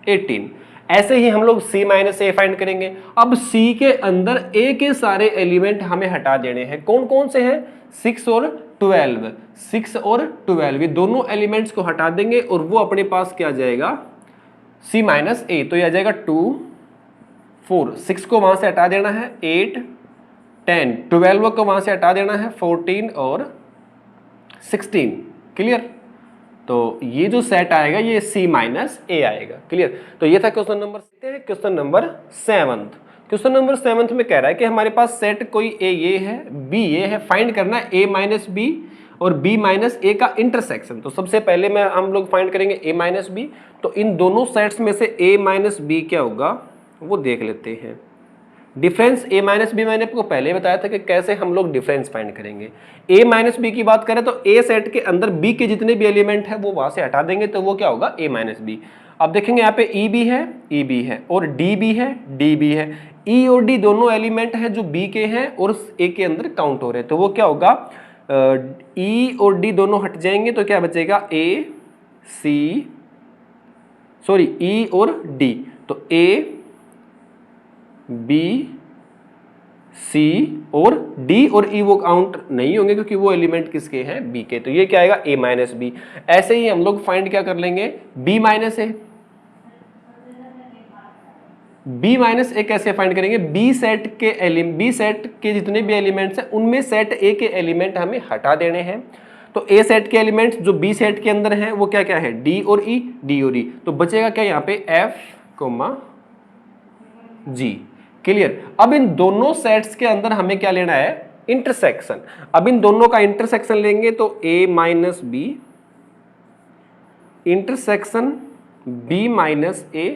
18। ऐसे ही हम लोग C माइनस ए फाइंड करेंगे। अब C के अंदर A के सारे एलिमेंट हमें हटा देने हैं। कौन कौन से हैं? 6 और 12, 6 और 12, ये दोनों एलिमेंट्स को हटा देंगे और वो अपने पास क्या आ जाएगा C माइनस ए। तो ये आ जाएगा 2, 4, 6 को वहां से हटा देना है 8, 10, 12 को वहां से हटा देना है 14 और 16। क्लियर, तो ये जो सेट आएगा ये C माइनस ए आएगा। क्लियर, तो ये था question number. Question number 7। Question number 7 में कह रहा है कि हमारे पास सेट कोई ए ये है, बी ये है, फाइंड करना है ए माइनस बी और बी माइनस ए का इंटरसेक्शन। तो सबसे पहले में हम लोग फाइंड करेंगे ए माइनस बी। तो इन दोनों सेट्स में से ए माइनस बी क्या होगा वो देख लेते हैं। डिफरेंस ए माइनस बी मैंने आपको पहले बताया था कि कैसे हम लोग डिफरेंस फाइंड करेंगे। ए माइनस बी की बात करें तो ए सेट के अंदर बी के जितने भी एलिमेंट है वो वहां से हटा देंगे, तो वो क्या होगा ए माइनस बी। अब देखेंगे यहाँ पे ई भी है और डी भी है। ई और डी दोनों एलिमेंट है जो बी के हैं और ए के अंदर काउंट हो रहे हैं, तो वो क्या होगा ई और डी दोनों हट जाएंगे, तो क्या बचेगा ए सी, सॉरी ई और डी, तो ए बी सी और डी और ई वो काउंट नहीं होंगे क्योंकि वो एलिमेंट किसके हैं बी के। तो ये क्या आएगा ए माइनस बी। ऐसे ही हम लोग फाइंड क्या कर लेंगे बी माइनस ए। बी माइनस ए कैसे फाइंड करेंगे? बी सेट के जितने भी एलिमेंट्स हैं उनमें सेट ए के एलिमेंट हमें हटा देने हैं। तो ए सेट के एलिमेंट्स जो बी सेट के अंदर हैं वो क्या क्या है डी और ई, डी और ई। तो बचेगा क्या यहाँ पे एफ कोमा जी। क्लियर, अब इन दोनों सेट्स के अंदर हमें क्या लेना है इंटरसेक्शन। अब इन दोनों का इंटरसेक्शन लेंगे तो a minus B intersection b minus a।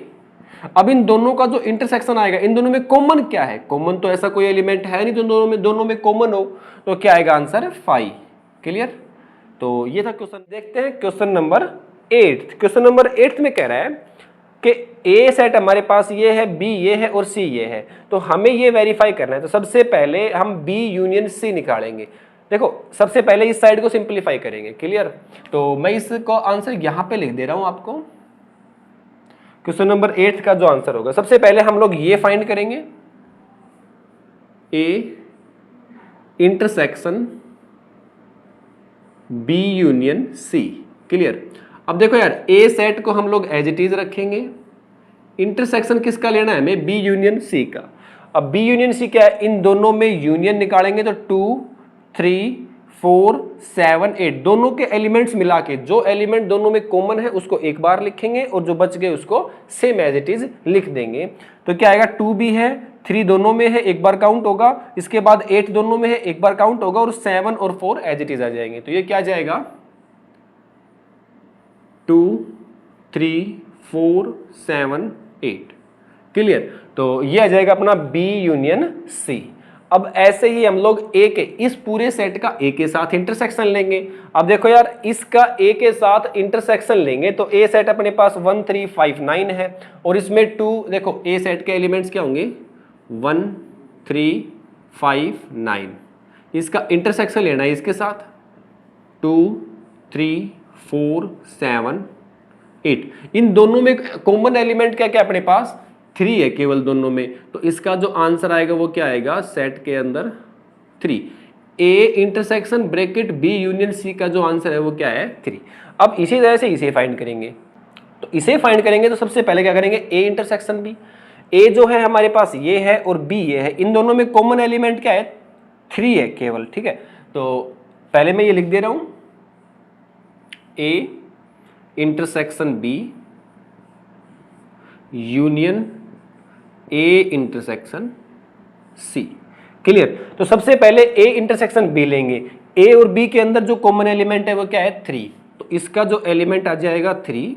अब इन दोनों का जो इंटरसेक्शन आएगा, इन दोनों में कॉमन क्या है? कॉमन तो ऐसा कोई एलिमेंट है नहीं जो दोनों में कॉमन हो, तो क्या आएगा आंसर 5। क्लियर, तो ये था क्वेश्चन। देखते हैं क्वेश्चन नंबर 8। क्वेश्चन नंबर 8 में कह रहा है कि ए सेट हमारे पास ये है, बी ये है और सी ये है, तो हमें ये वेरीफाई करना है। तो सबसे पहले हम बी यूनियन सी निकालेंगे। देखो सबसे पहले इस साइड को सिंपलीफाई करेंगे। क्लियर, तो मैं इसको आंसर यहां पे लिख दे रहा हूं आपको। क्वेश्चन नंबर 8 का जो आंसर होगा, सबसे पहले हम लोग ये फाइंड करेंगे A intersection B union C. Clear, अब देखो यार ए सेट को हम लोग एज इट इज रखेंगे, इंटरसेक्शन किसका लेना है हमें बी यूनियन सी का। अब बी यूनियन सी क्या है, इन दोनों में यूनियन निकालेंगे तो 2, 3, 4, 7, 8 दोनों के एलिमेंट्स मिला के जो एलिमेंट दोनों में कॉमन है उसको एक बार लिखेंगे और जो बच गए उसको सेम एज इट इज लिख देंगे। तो क्या आएगा 2 भी है, 3 दोनों में है एक बार काउंट होगा, इसके बाद 8 दोनों में है एक बार काउंट होगा और 7 और 4 एज इट इज आ जाएंगे। तो ये क्या जाएगा 2, 3, 4, 7, 8। क्लियर, तो ये आ जाएगा अपना बी यूनियन सी। अब ऐसे ही हम लोग ए के इस पूरे सेट का ए के साथ इंटरसेक्शन लेंगे। अब देखो यार इसका ए के साथ इंटरसेक्शन लेंगे तो ए सेट अपने पास 1, 3, 5, 9 है और इसमें 2, देखो ए सेट के एलिमेंट्स क्या होंगे 1, 3, 5, 9। इसका इंटरसेक्शन लेना है इसके साथ 2, 3, 4, 7, 8। इन दोनों में कॉमन एलिमेंट क्या क्या अपने पास 3 है केवल दोनों में, तो इसका जो आंसर आएगा वो क्या आएगा सेट के अंदर 3। A intersection bracket B union C का जो आंसर है वो क्या है 3। अब इसी तरह से इसे फाइंड करेंगे। तो इसे फाइंड करेंगे तो सबसे पहले क्या करेंगे ए इंटरसेक्शन बी। ए जो है हमारे पास ये है और बी ये है, इन दोनों में कॉमन एलिमेंट क्या है 3 है केवल। ठीक है, तो पहले मैं ये लिख दे रहा हूं A intersection B union A intersection C. Clear, तो सबसे पहले ए इंटरसेक्शन बी लेंगे। ए और बी के अंदर जो कॉमन एलिमेंट है वो क्या है 3, तो इसका जो एलिमेंट आ जाएगा 3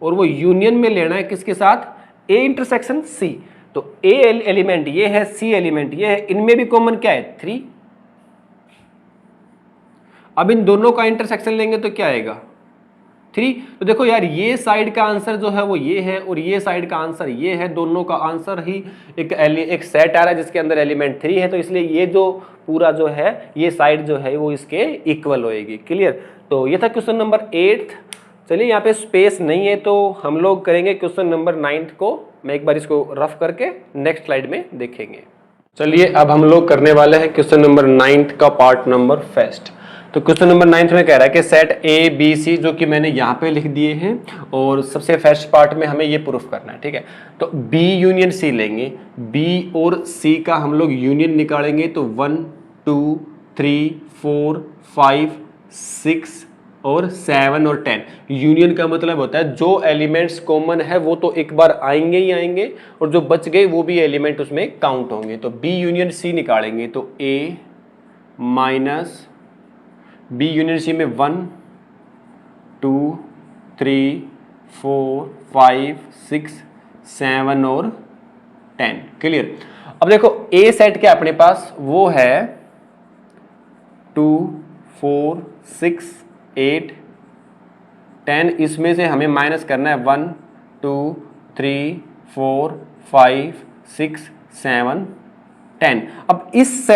और वो यूनियन में लेना है किसके साथ ए इंटरसेक्शन सी। तो ए एलिमेंट ये है, सी एलिमेंट ये है, इनमें भी कॉमन क्या है 3। अब इन दोनों का इंटरसेक्शन लेंगे तो क्या आएगा 3। तो देखो यार ये साइड का आंसर जो है वो ये है और ये साइड का आंसर ये है, दोनों का आंसर ही एक सेट आ रहा है जिसके अंदर एलिमेंट 3 है, तो इसलिए ये जो पूरा जो है ये साइड जो है वो इसके इक्वल होएगी। क्लियर। तो ये था क्वेश्चन नंबर 8। चलिए यहाँ पे स्पेस नहीं है तो हम लोग करेंगे क्वेश्चन नंबर 9 को, मैं एक बार इसको रफ करके नेक्स्ट स्लाइड में देखेंगे। चलिए अब हम लोग करने वाले हैं क्वेश्चन नंबर 9 का पार्ट नंबर फर्स्ट। तो क्वेश्चन नंबर 9 में कह रहा है कि सेट ए बी सी, जो कि मैंने यहाँ पे लिख दिए हैं, और सबसे फर्स्ट पार्ट में हमें ये प्रूफ करना है। ठीक है, तो बी यूनियन सी लेंगे, बी और सी का हम लोग यूनियन निकालेंगे तो 1 2 3 4 5 6 और 7 और 10। यूनियन का मतलब होता है जो एलिमेंट्स कॉमन है वो तो एक बार आएंगे ही आएंगे, और जो बच गए वो भी एलिमेंट उसमें काउंट होंगे। तो बी यूनियन सी निकालेंगे तो ए माइनस बी यूनियन सी में 1 2 3 4 5 6 7 और 10। क्लियर। अब देखो ए सेट क्या अपने पास वो है 2 4 6 8 10, इसमें से हमें माइनस करना है 1 2 3 4 5 6 7 10। अब इस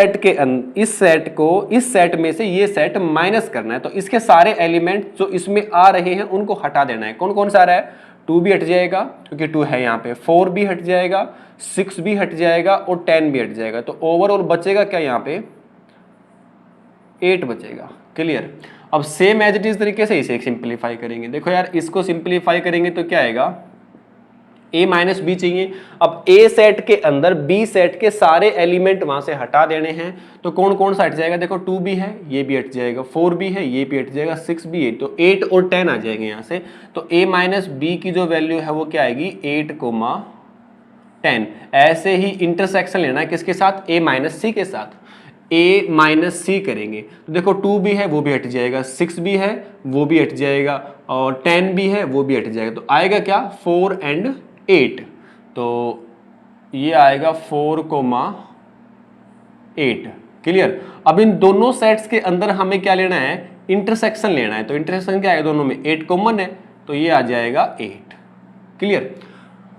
सेट में से ये सेट माइनस करना है, तो इसके सारे एलिमेंट जो इसमें आ रहे हैं उनको हटा देना है। कौन कौन सा आ रहा है? 2 भी हट जाएगा क्योंकि 2 है यहाँ पे, 4 भी हट जाएगा, 6 भी हट जाएगा और 10 भी हट जाएगा। तो ओवरऑल बचेगा क्या यहाँ पे? 8 बचेगा। क्लियर। अब सेम एज इट इज तरीके से इसे सिंप्लीफाई करेंगे। देखो यार इसको सिंप्लीफाई करेंगे तो क्या आएगा? a माइनस बी चाहिए। अब a सेट के अंदर b सेट के सारे एलिमेंट वहां से हटा देने हैं, तो कौन कौन सा हट जाएगा? देखो 2 भी है, ये भी हट जाएगा, 4 भी है, ये भी हट जाएगा, 6 भी है, तो 8 और 10 आ जाएंगे यहाँ से। तो a माइनस बी की जो वैल्यू है वो क्या आएगी? 8,10। ऐसे ही इंटरसेक्शन लेना है किसके साथ? a माइनस सी के साथ। a माइनस सी करेंगे तो देखो 2 भी है वो भी हट जाएगा, 6 भी है वो भी हट जाएगा, और 10 भी है वो भी हट जाएगा। तो आएगा क्या? 4 and 8। तो ये आएगा 4,8। क्लियर। अब इन दोनों सेट्स के अंदर हमें क्या लेना है? इंटरसेक्शन लेना है। तो इंटरसेक्शन क्या है? दोनों में 8 कॉमन है तो ये आ जाएगा 8। क्लियर।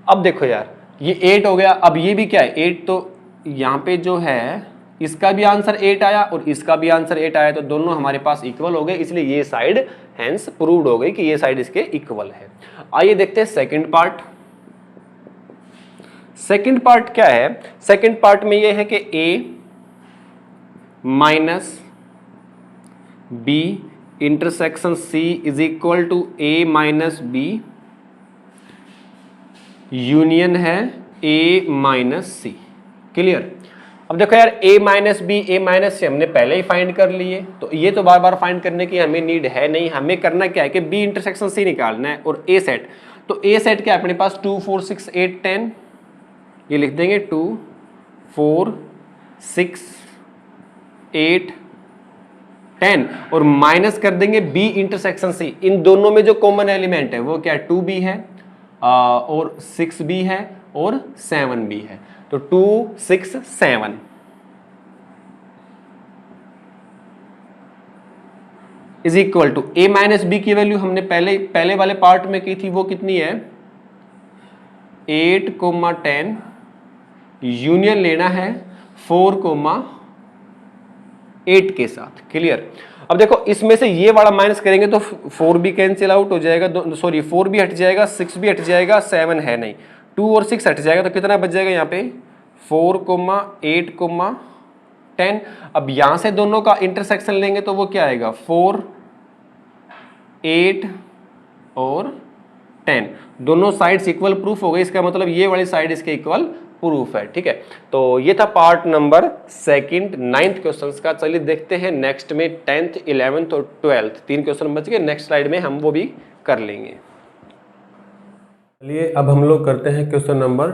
अब देखो यार ये 8 हो गया, अब ये भी क्या है? 8। तो यहाँ पे जो है इसका भी आंसर 8 आया और इसका भी आंसर 8 आया, तो दोनों हमारे पास इक्वल हो गए, इसलिए ये साइड हेंस प्रूव्ड हो गई कि ये साइड इसके इक्वल है। आइए देखते हैं सेकंड पार्ट। सेकंड पार्ट क्या है? सेकंड पार्ट में ये है कि a minus B intersection c is equal to a minus B union है a माइनस सी। क्लियर। अब देखो यार a minus B, a minus C हमने पहले ही फाइंड कर लिए, तो ये तो बार बार फाइंड करने की हमें नीड है नहीं। हमें करना क्या है कि b इंटरसेक्शन c निकालना है और a सेट। तो a सेट क्या है अपने पास? 2 4 6 8 10, ये लिख देंगे 2 4 6 8 10 और माइनस कर देंगे b इंटरसेक्शन c। इन दोनों में जो कॉमन एलिमेंट है वो क्या है? 2 भी है और 6 भी है और 7 भी है। तो 2 6 7 is equal to a minus B की वैल्यू हमने पहले वाले पार्ट में की थी, वो कितनी है? 8,10 यूनियन लेना है 4,8 के साथ। क्लियर। अब देखो इसमें से ये वाला माइनस करेंगे तो 4 भी कैंसिल आउट हो जाएगा, 4 भी हट जाएगा, 6 भी हट जाएगा, 7 है नहीं, 2 और 6 हट जाएगा, तो कितना बच जाएगा यहाँ पे? 4,8,10। अब यहां से दोनों का इंटरसेक्शन लेंगे तो वो क्या आएगा? 4 8 और 10, दोनों साइड्स इक्वल प्रूफ हो गए, इसका मतलब ये वाली साइड इसके इक्वल प्रूफ है। ठीक है, तो ये था part number second 9th questions का। चलिए देखते हैं नेक्स्ट में 10th 11th और 12th 3 क्वेश्चन बच गए, नेक्स्ट स्लाइड में हम वो भी कर लेंगे। चलिए अब हम लोग करते हैं क्वेश्चन नंबर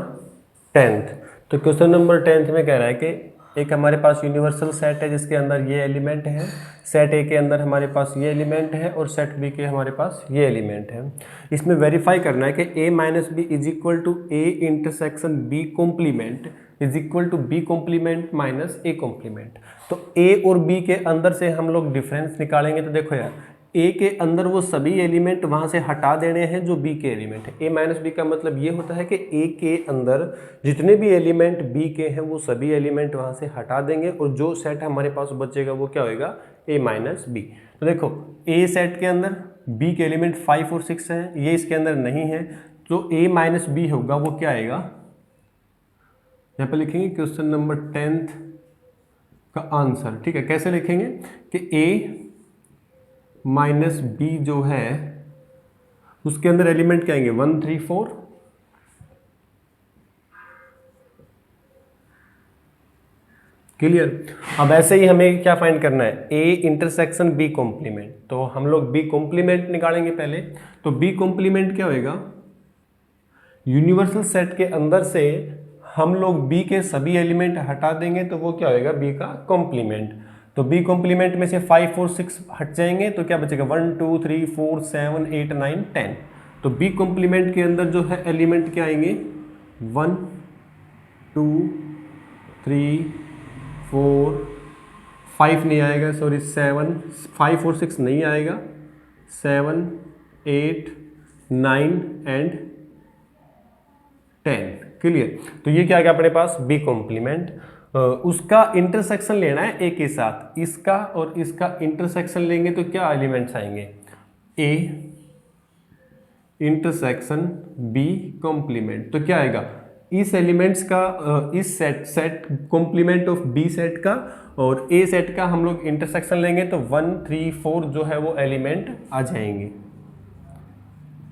10th। तो क्वेश्चन नंबर 10th में कह रहा है कि एक हमारे पास यूनिवर्सल सेट है जिसके अंदर ये एलिमेंट है, सेट ए के अंदर हमारे पास ये एलिमेंट है और सेट बी के हमारे पास ये एलिमेंट है। इसमें वेरीफाई करना है कि a minus B is equal to a intersection b complement is equal to b complement minus a complement. तो a और b के अंदर से हम लोग डिफरेंस निकालेंगे। तो देखो यार ए के अंदर वो सभी एलिमेंट वहाँ से हटा देने हैं जो बी के एलिमेंट है। ए माइनस बी का मतलब ये होता है कि ए के अंदर जितने भी एलिमेंट बी के हैं वो सभी एलिमेंट वहाँ से हटा देंगे और जो सेट हमारे पास बचेगा वो क्या होएगा, ए माइनस बी। तो देखो ए सेट के अंदर बी के एलिमेंट 5 और 6 हैं, ये इसके अंदर नहीं है, तो ए माइनस बी होगा वो क्या आएगा, यहाँ पे लिखेंगे क्वेश्चन नंबर 10th का आंसर। ठीक है, कैसे लिखेंगे कि ए माइनस बी जो है उसके अंदर एलिमेंट क्या आएंगे 1 3 4, क्लियर। अब ऐसे ही हमें क्या फाइंड करना है, ए इंटरसेक्शन बी कॉम्प्लीमेंट। तो हम लोग बी कॉम्प्लीमेंट निकालेंगे पहले। तो बी कॉम्प्लीमेंट क्या होएगा, यूनिवर्सल सेट के अंदर से हम लोग बी के सभी एलिमेंट हटा देंगे तो वो क्या होएगा, बी का कॉम्प्लीमेंट। तो बी कॉम्प्लीमेंट में से 5 और 6 हट जाएंगे तो क्या बचेगा 1 2 3 4 7 8 9 10। तो बी कॉम्प्लीमेंट के अंदर जो है एलिमेंट क्या आएंगे 1 2 3 4 5 नहीं आएगा, सॉरी 7, 5 और 6 नहीं आएगा, 7 8 9 एंड 10, क्लियर। तो ये क्या आ गया अपने पास बी कॉम्प्लीमेंट। उसका इंटरसेक्शन लेना है ए के साथ, इसका और इसका इंटरसेक्शन लेंगे तो क्या एलिमेंट्स आएंगे, ए इंटरसेक्शन बी कॉम्प्लीमेंट। तो क्या आएगा इस एलिमेंट्स का इस set complement of B set का और ए सेट का हम लोग इंटरसेक्शन लेंगे तो 1 3 4 जो है वो एलिमेंट आ जाएंगे,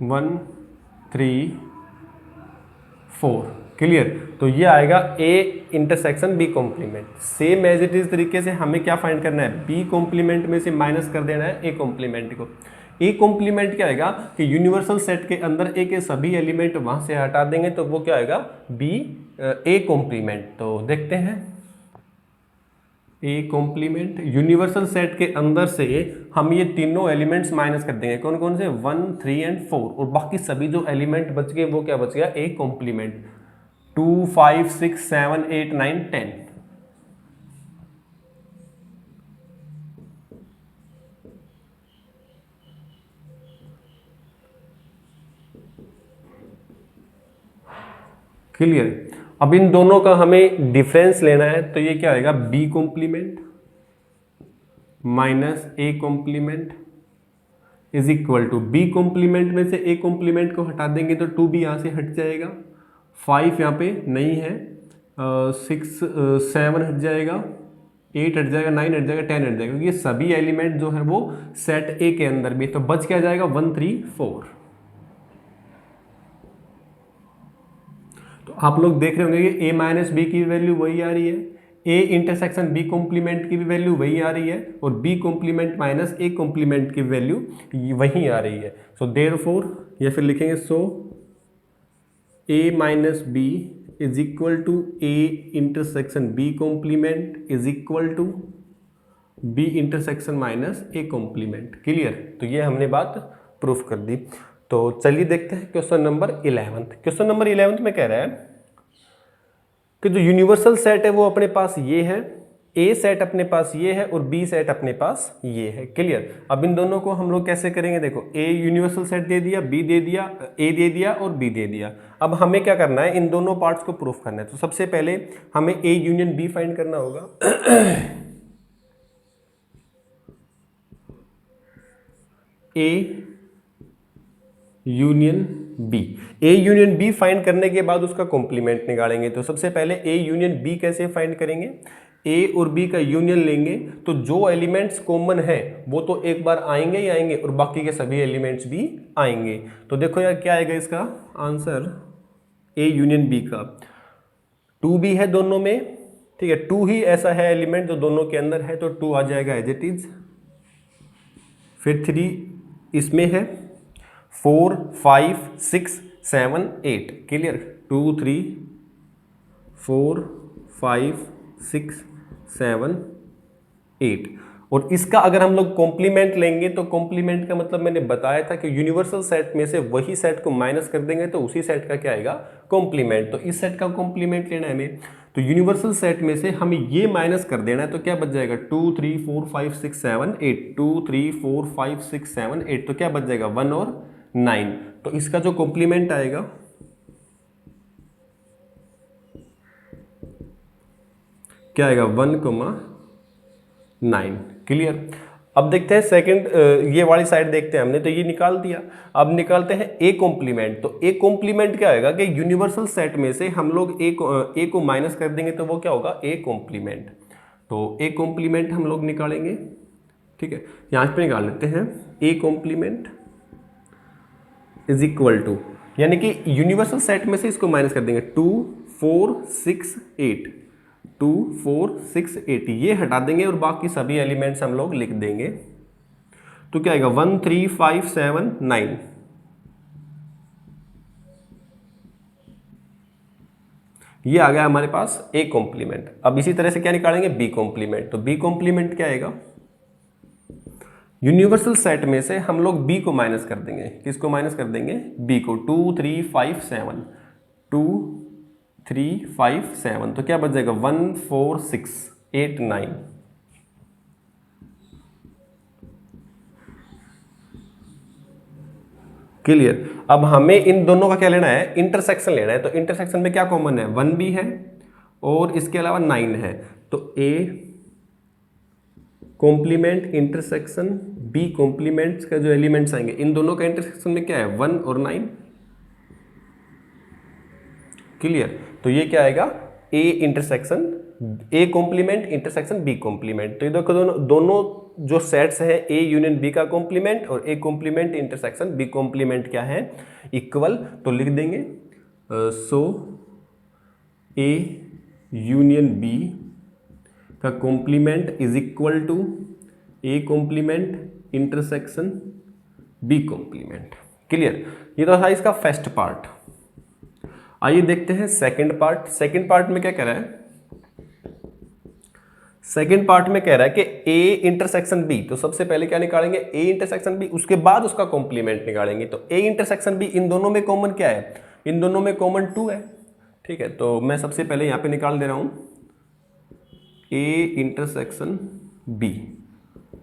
1 3 4, क्लियर। तो ये आएगा A intersection B complement. Same as it is तरीके से हमें क्या फाइंड करना है, बी कॉम्प्लीमेंट में से माइनस कर देना है ए कॉम्प्लीमेंट को। ए कॉम्प्लीमेंट क्या आएगा कि यूनिवर्सल सेट के अंदर ए के सभी एलिमेंट वहां से हटा देंगे तो वो क्या आएगा बी ए कॉम्प्लीमेंट। तो देखते हैं ए कॉम्प्लीमेंट, यूनिवर्सल सेट के अंदर से हम ये तीनों एलिमेंट्स माइनस कर देंगे, कौन कौन से 1 3 एंड 4, और बाकी सभी जो एलिमेंट बच गए वो क्या बच गया ए कॉम्प्लीमेंट, 2 5 6 7 8 9 10। क्लियर। अब इन दोनों का हमें डिफरेंस लेना है तो ये क्या आएगा B complement minus A complement is equal to B complement में से ए कॉम्प्लीमेंट को हटा देंगे तो 2b यहाँ से हट जाएगा, 5 यहाँ पे नहीं है, 6 7 हट जाएगा, 8 हट जाएगा, 9 हट जाएगा, 10 हट जाएगा, क्योंकि ये सभी एलिमेंट जो है वो सेट ए के अंदर भी। तो बच क्या जाएगा 1 3 4। तो आप लोग देख रहे होंगे कि ए माइनस बी की वैल्यू वही आ रही है, ए इंटरसेक्शन बी कॉम्प्लीमेंट की भी वैल्यू वही आ रही है और B complement minus A complement की वैल्यू वही आ रही है। सो देयरफॉर या फिर लिखेंगे so A minus B is equal to A intersection B complement is equal to B intersection minus A complement. Clear. तो ये हमने बात प्रूफ कर दी। तो चलिए देखते हैं क्वेश्चन नंबर 11। क्वेश्चन नंबर 11 में कह रहा है कि जो यूनिवर्सल सेट है वो अपने पास ये है, ए सेट अपने पास ये है और बी सेट अपने पास ये है। क्लियर। अब इन दोनों को हम लोग कैसे करेंगे, देखो ए यूनिवर्सल सेट दे दिया, बी दे दिया, ए दे दिया और बी दे दिया। अब हमें क्या करना है, इन दोनों पार्ट्स को प्रूफ करना है। तो सबसे पहले हमें ए यूनियन बी फाइंड करना होगा। A union B, A union B find करने के बाद उसका कॉम्प्लीमेंट निकालेंगे। तो सबसे पहले ए यूनियन बी कैसे फाइंड करेंगे, ए और बी का यूनियन लेंगे तो जो एलिमेंट्स कॉमन है वो तो एक बार आएंगे ही आएंगे और बाकी के सभी एलिमेंट्स भी आएंगे। तो देखो यार क्या आएगा इसका आंसर ए यूनियन बी का, 2b है दोनों में, ठीक है, 2 ही ऐसा है एलिमेंट जो दोनों के अंदर है तो 2 आ जाएगा एज इट इज। फिर 3 इसमें है, 4 5 6 7 8। क्लियर। 2 3 4 5 6 7 8। और इसका अगर हम लोग कॉम्प्लीमेंट लेंगे तो कॉम्प्लीमेंट का मतलब मैंने बताया था कि यूनिवर्सल सेट में से वही सेट को माइनस कर देंगे तो उसी सेट का क्या आएगा कॉम्प्लीमेंट। तो इस सेट का कॉम्प्लीमेंट लेना है हमें। तो यूनिवर्सल सेट में से हमें ये माइनस कर देना है, तो क्या बच जाएगा 2 3 4 5 6 7 8, 2 3 4 5 6 7 8, तो क्या बच जाएगा 1 और 9। तो इसका जो कॉम्प्लीमेंट आएगा क्या आएगा 1,9। क्लियर। अब देखते हैं सेकंड, ये वाली साइड देखते हैं हमने, तो ये निकाल दिया। अब निकालते हैं ए कॉम्प्लीमेंट। तो ए कॉम्प्लीमेंट क्या होगा कि यूनिवर्सल सेट में से हम लोग ए को माइनस कर देंगे, तो वो क्या होगा ए कॉम्प्लीमेंट। तो ए कॉम्प्लीमेंट हम लोग निकालेंगे, ठीक है, यहाँ पे निकाल लेते हैं A complement is equal to, यानी कि यूनिवर्सल सेट में से इसको माइनस कर देंगे 2 4 6 8, 2 4 6 8 ये हटा देंगे और बाकी सभी एलिमेंट्स हम लोग लिख देंगे। तो क्या आएगा 1 3 5 7 9। ये आ गया हमारे पास ए कॉम्प्लीमेंट। अब इसी तरह से क्या निकालेंगे बी कॉम्प्लीमेंट। तो बी कॉम्प्लीमेंट क्या आएगा, यूनिवर्सल सेट में से हम लोग बी को माइनस कर देंगे। किसको माइनस कर देंगे, बी को। 2 3 5 7, 2 3 5 7, तो क्या बच जाएगा 1 4 6 8 9। क्लियर। अब हमें इन दोनों का क्या लेना है, इंटरसेक्शन लेना है। तो इंटरसेक्शन में क्या कॉमन है, 1 भी है और इसके अलावा 9 है। तो A complement intersection B complement का जो एलिमेंट्स आएंगे, इन दोनों का इंटरसेक्शन में क्या है 1 और 9। क्लियर। तो ये क्या आएगा A intersection A complement intersection B complement. तो ये देखो दोनों जो सेट्स है ए यूनियन बी का कॉम्प्लीमेंट और A complement intersection B complement क्या है, इक्वल। तो लिख देंगे सो ए यूनियन बी का complement is equal to A complement intersection B complement. Clear. ये तो था इसका फर्स्ट पार्ट। आइए देखते हैं सेकंड पार्ट। सेकंड पार्ट में क्या कह रहा है, सेकंड पार्ट में कह रहा है कि ए इंटरसेक्शन बी। तो सबसे पहले क्या निकालेंगे, ए इंटरसेक्शन बी, उसके बाद उसका कॉम्प्लीमेंट निकालेंगे। तो ए इंटरसेक्शन बी, इन दोनों में कॉमन क्या है, इन दोनों में कॉमन 2 है। ठीक है, तो मैं सबसे पहले यहां पे निकाल दे रहा हूं ए इंटरसेक्शन बी।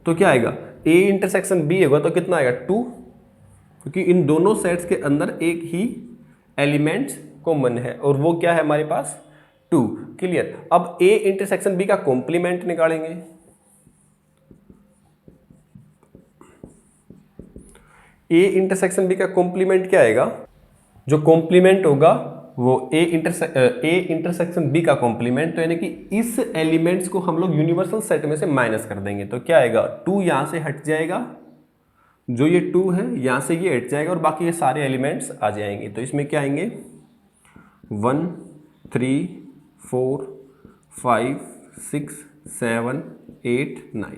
तो क्या आएगा, ए इंटरसेक्शन बी होगा तो कितना आएगा 2, क्योंकि इन दोनों सेट्स के अंदर एक ही एलिमेंट्स कॉमन है और वो क्या है हमारे पास 2। क्लियर। अब ए इंटरसेक्शन बी का कॉम्प्लीमेंट निकालेंगे। ए इंटरसेक्शन बी का कॉम्प्लीमेंट क्या आएगा, जो कॉम्प्लीमेंट होगा वो ए इंटरसेक्शन बी का कॉम्प्लीमेंट। तो यानी कि इस एलिमेंट्स को हम लोग यूनिवर्सल सेट में से माइनस कर देंगे। तो क्या आएगा 2 यहां से हट जाएगा, जो ये 2 है यहां से ये हट जाएगा और बाकी ये सारे एलिमेंट्स आ जाएंगे। तो इसमें क्या आएंगे 1 3 4 5 6 7 8 9।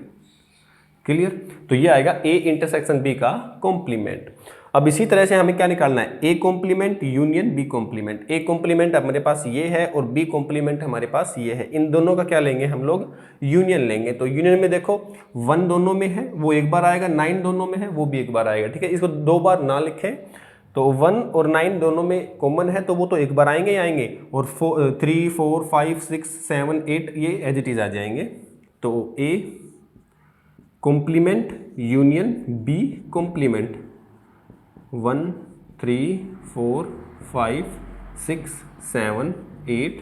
क्लियर। तो ये आएगा ए इंटरसेक्शन बी का कॉम्प्लीमेंट। अब इसी तरह से हमें क्या निकालना है, A complement union B complement. A complement हमारे पास ये है और बी कॉम्प्लीमेंट हमारे पास ये है। इन दोनों का क्या लेंगे हम लोग, यूनियन लेंगे। तो यूनियन में देखो 1 दोनों में है वो एक बार आएगा, 9 दोनों में है वो भी एक बार आएगा। ठीक है, इसको 2 बार ना लिखें। तो 1 और 9 दोनों में कॉमन है तो वो तो एक बार आएंगे ही आएंगे, और 3 4 5 6 7 8 ये एज इट इज आ जाएंगे। तो A complement union B complement 1 3 4 5 6 7 8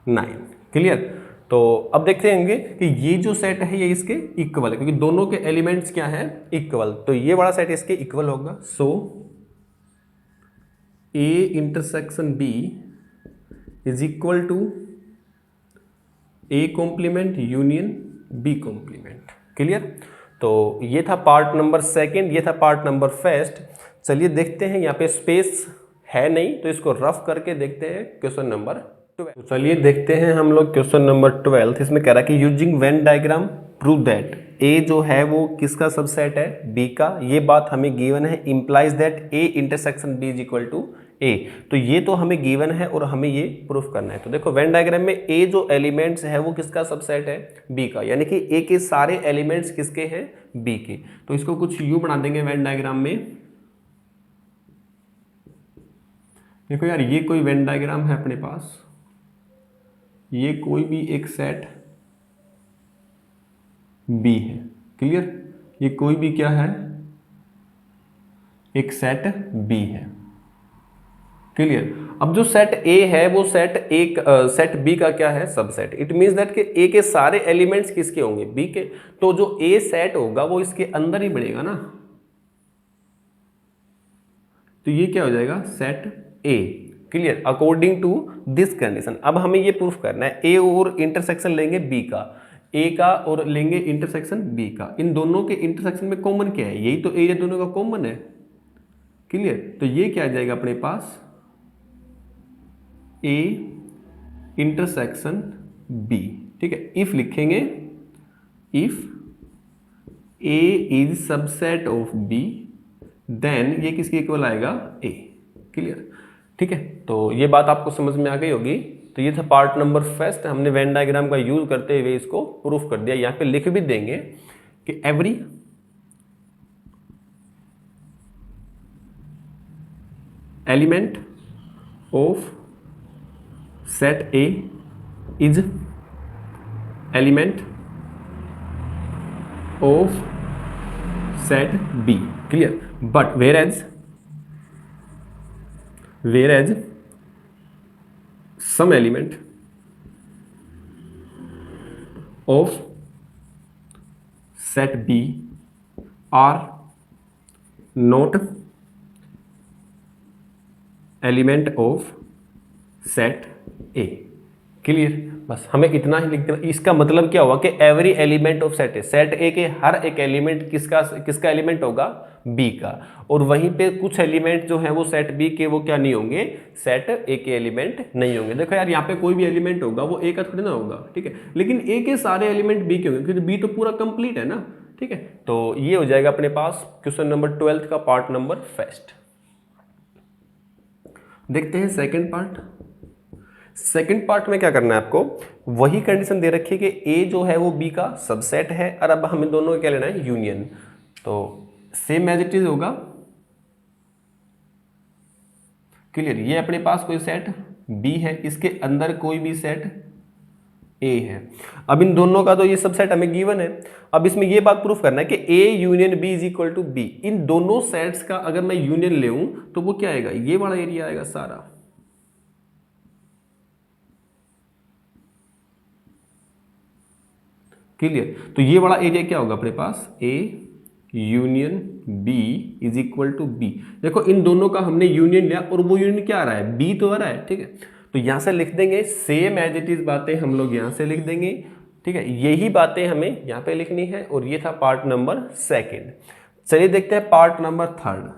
9। Clear. तो अब देखते हैं कि ये जो सेट है ये इसके इक्वल है, क्योंकि दोनों के एलिमेंट्स क्या है इक्वल। तो ये वाला सेट इसके इक्वल होगा। So A intersection B is equal to A complement union B complement. Clear. तो ये था पार्ट नंबर सेकंड, ये था पार्ट नंबर फर्स्ट। चलिए देखते हैं, यहाँ पे स्पेस है नहीं तो इसको रफ करके देखते हैं क्वेश्चन नंबर 12। तो चलिए देखते हैं हम लोग क्वेश्चन नंबर 12। इसमें कह रहा है कि using Venn diagram prove that A जो है वो किसका सबसेट है, बी का। ये बात हमें गिवन है। Implies that A intersection B is equal to A. तो ये तो हमें गिवन है और हमें ये प्रूफ करना है। तो देखो वेन डायग्राम में ए जो एलिमेंट्स है वो किसका सबसेट है, बी का, यानी कि ए के सारे एलिमेंट्स किसके हैं, बी के। तो इसको कुछ यूं बना देंगे वेन डायग्राम में। देखो यार ये कोई वेन डायग्राम है अपने पास, ये कोई भी एक सेट बी है। क्लियर, ये कोई भी क्या है, एक सेट बी है। क्लियर। अब जो सेट ए है वो सेट बी का क्या है, सबसेट। इट मींस दैट कि ए के सारे एलिमेंट्स किसके होंगे, बी के। तो जो ए सेट होगा वो इसके अंदर ही बढ़ेगा ना, तो ये क्या हो जाएगा, set A. Clear, according to this condition. अब हमें ये प्रूफ करना है, ए और इंटरसेक्शन लेंगे बी का, ए का और लेंगे इंटरसेक्शन बी का। इन दोनों के इंटरसेक्शन में कॉमन क्या है, यही तो एरिया दोनों का कॉमन है। क्लियर, तो ये क्या आ जाएगा अपने पास, ए इंटरसेक्शन बी। ठीक है, इफ लिखेंगे, if A is subset of B then ये किसके इक्वल आएगा, ए। क्लियर, ठीक है, तो ये बात आपको समझ में आ गई होगी। तो ये था पार्ट नंबर फर्स्ट, हमने वेन डायग्राम का यूज करते हुए इसको प्रूफ कर दिया। यहां पे लिख भी देंगे कि every element of set A is element of set B. Clear, but whereas some element of set B are not element of set A। Clear, बस हमें इतना ही लिख देना। इसका मतलब क्या हुआ कि every element of set A, set ए के हर एक एलिमेंट किसका एलिमेंट होगा, बी का। और वहीं पे कुछ एलिमेंट जो है वो सेट बी के वो क्या नहीं होंगे, सेट ए के एलिमेंट नहीं होंगे। देखो यार, यहाँ पे कोई भी एलिमेंट होगा वो ए का थोड़ी ना होगा, ठीक है, लेकिन ए के सारे एलिमेंट बी के होंगे क्योंकि बी तो पूरा कंप्लीट है ना। ठीक है, तो ये हो जाएगा अपने पास क्वेश्चन नंबर 12 का पार्ट नंबर फर्स्ट। देखते हैं सेकेंड पार्ट। सेकेंड पार्ट में क्या करना है आपको, वही कंडीशन दे रखी है कि ए जो है वो बी का सबसेट है, और अब हमें दोनों को क्या लेना है, यूनियन। तो सेम एज इट इज होगा। क्लियर, ये अपने पास कोई सेट बी है, इसके अंदर कोई भी सेट ए है। अब इन दोनों का तो ये सबसेट हमें गिवन है। अब इसमें ये बात प्रूफ करना है कि A union B is equal to B. इन दोनों सेट्स का अगर मैं यूनियन लेऊं तो वो क्या आएगा, ये वाला एरिया आएगा सारा। क्लियर, तो ये वाला एरिया क्या होगा अपने पास, A union B is equal to B. देखो इन दोनों का हमने यूनियन लिया और वो यूनियन क्या आ रहा है, बी तो आ रहा है। ठीक है, तो यहां से लिख देंगे सेम एज इट इज बातें हम लोग यहां से लिख देंगे। ठीक है, यही बातें हमें यहां पे लिखनी है। और ये था पार्ट नंबर सेकेंड। चलिए देखते हैं part number third.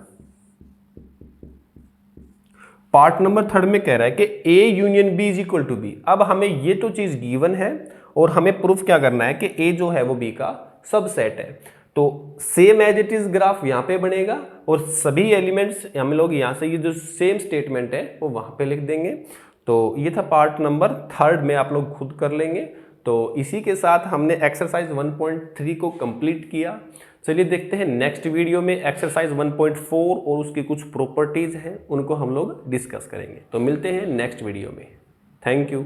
Part number third में कह रहा है कि A union B is equal to B. अब हमें ये तो चीज गिवन है और हमें प्रूफ क्या करना है कि ए जो है वो बी का सबसेट है। तो same as it is graph यहां पे बनेगा और सभी एलिमेंट्स हम लोग यहां से ये जो सेम स्टेटमेंट है वो वहां पे लिख देंगे। तो ये था पार्ट नंबर थर्ड में, आप लोग खुद कर लेंगे। तो इसी के साथ हमने एक्सरसाइज 1.3 को कंप्लीट किया। चलिए देखते हैं नेक्स्ट वीडियो में एक्सरसाइज 1.4 और उसकी कुछ प्रॉपर्टीज हैं उनको हम लोग डिस्कस करेंगे। तो मिलते हैं नेक्स्ट वीडियो में। Thank you.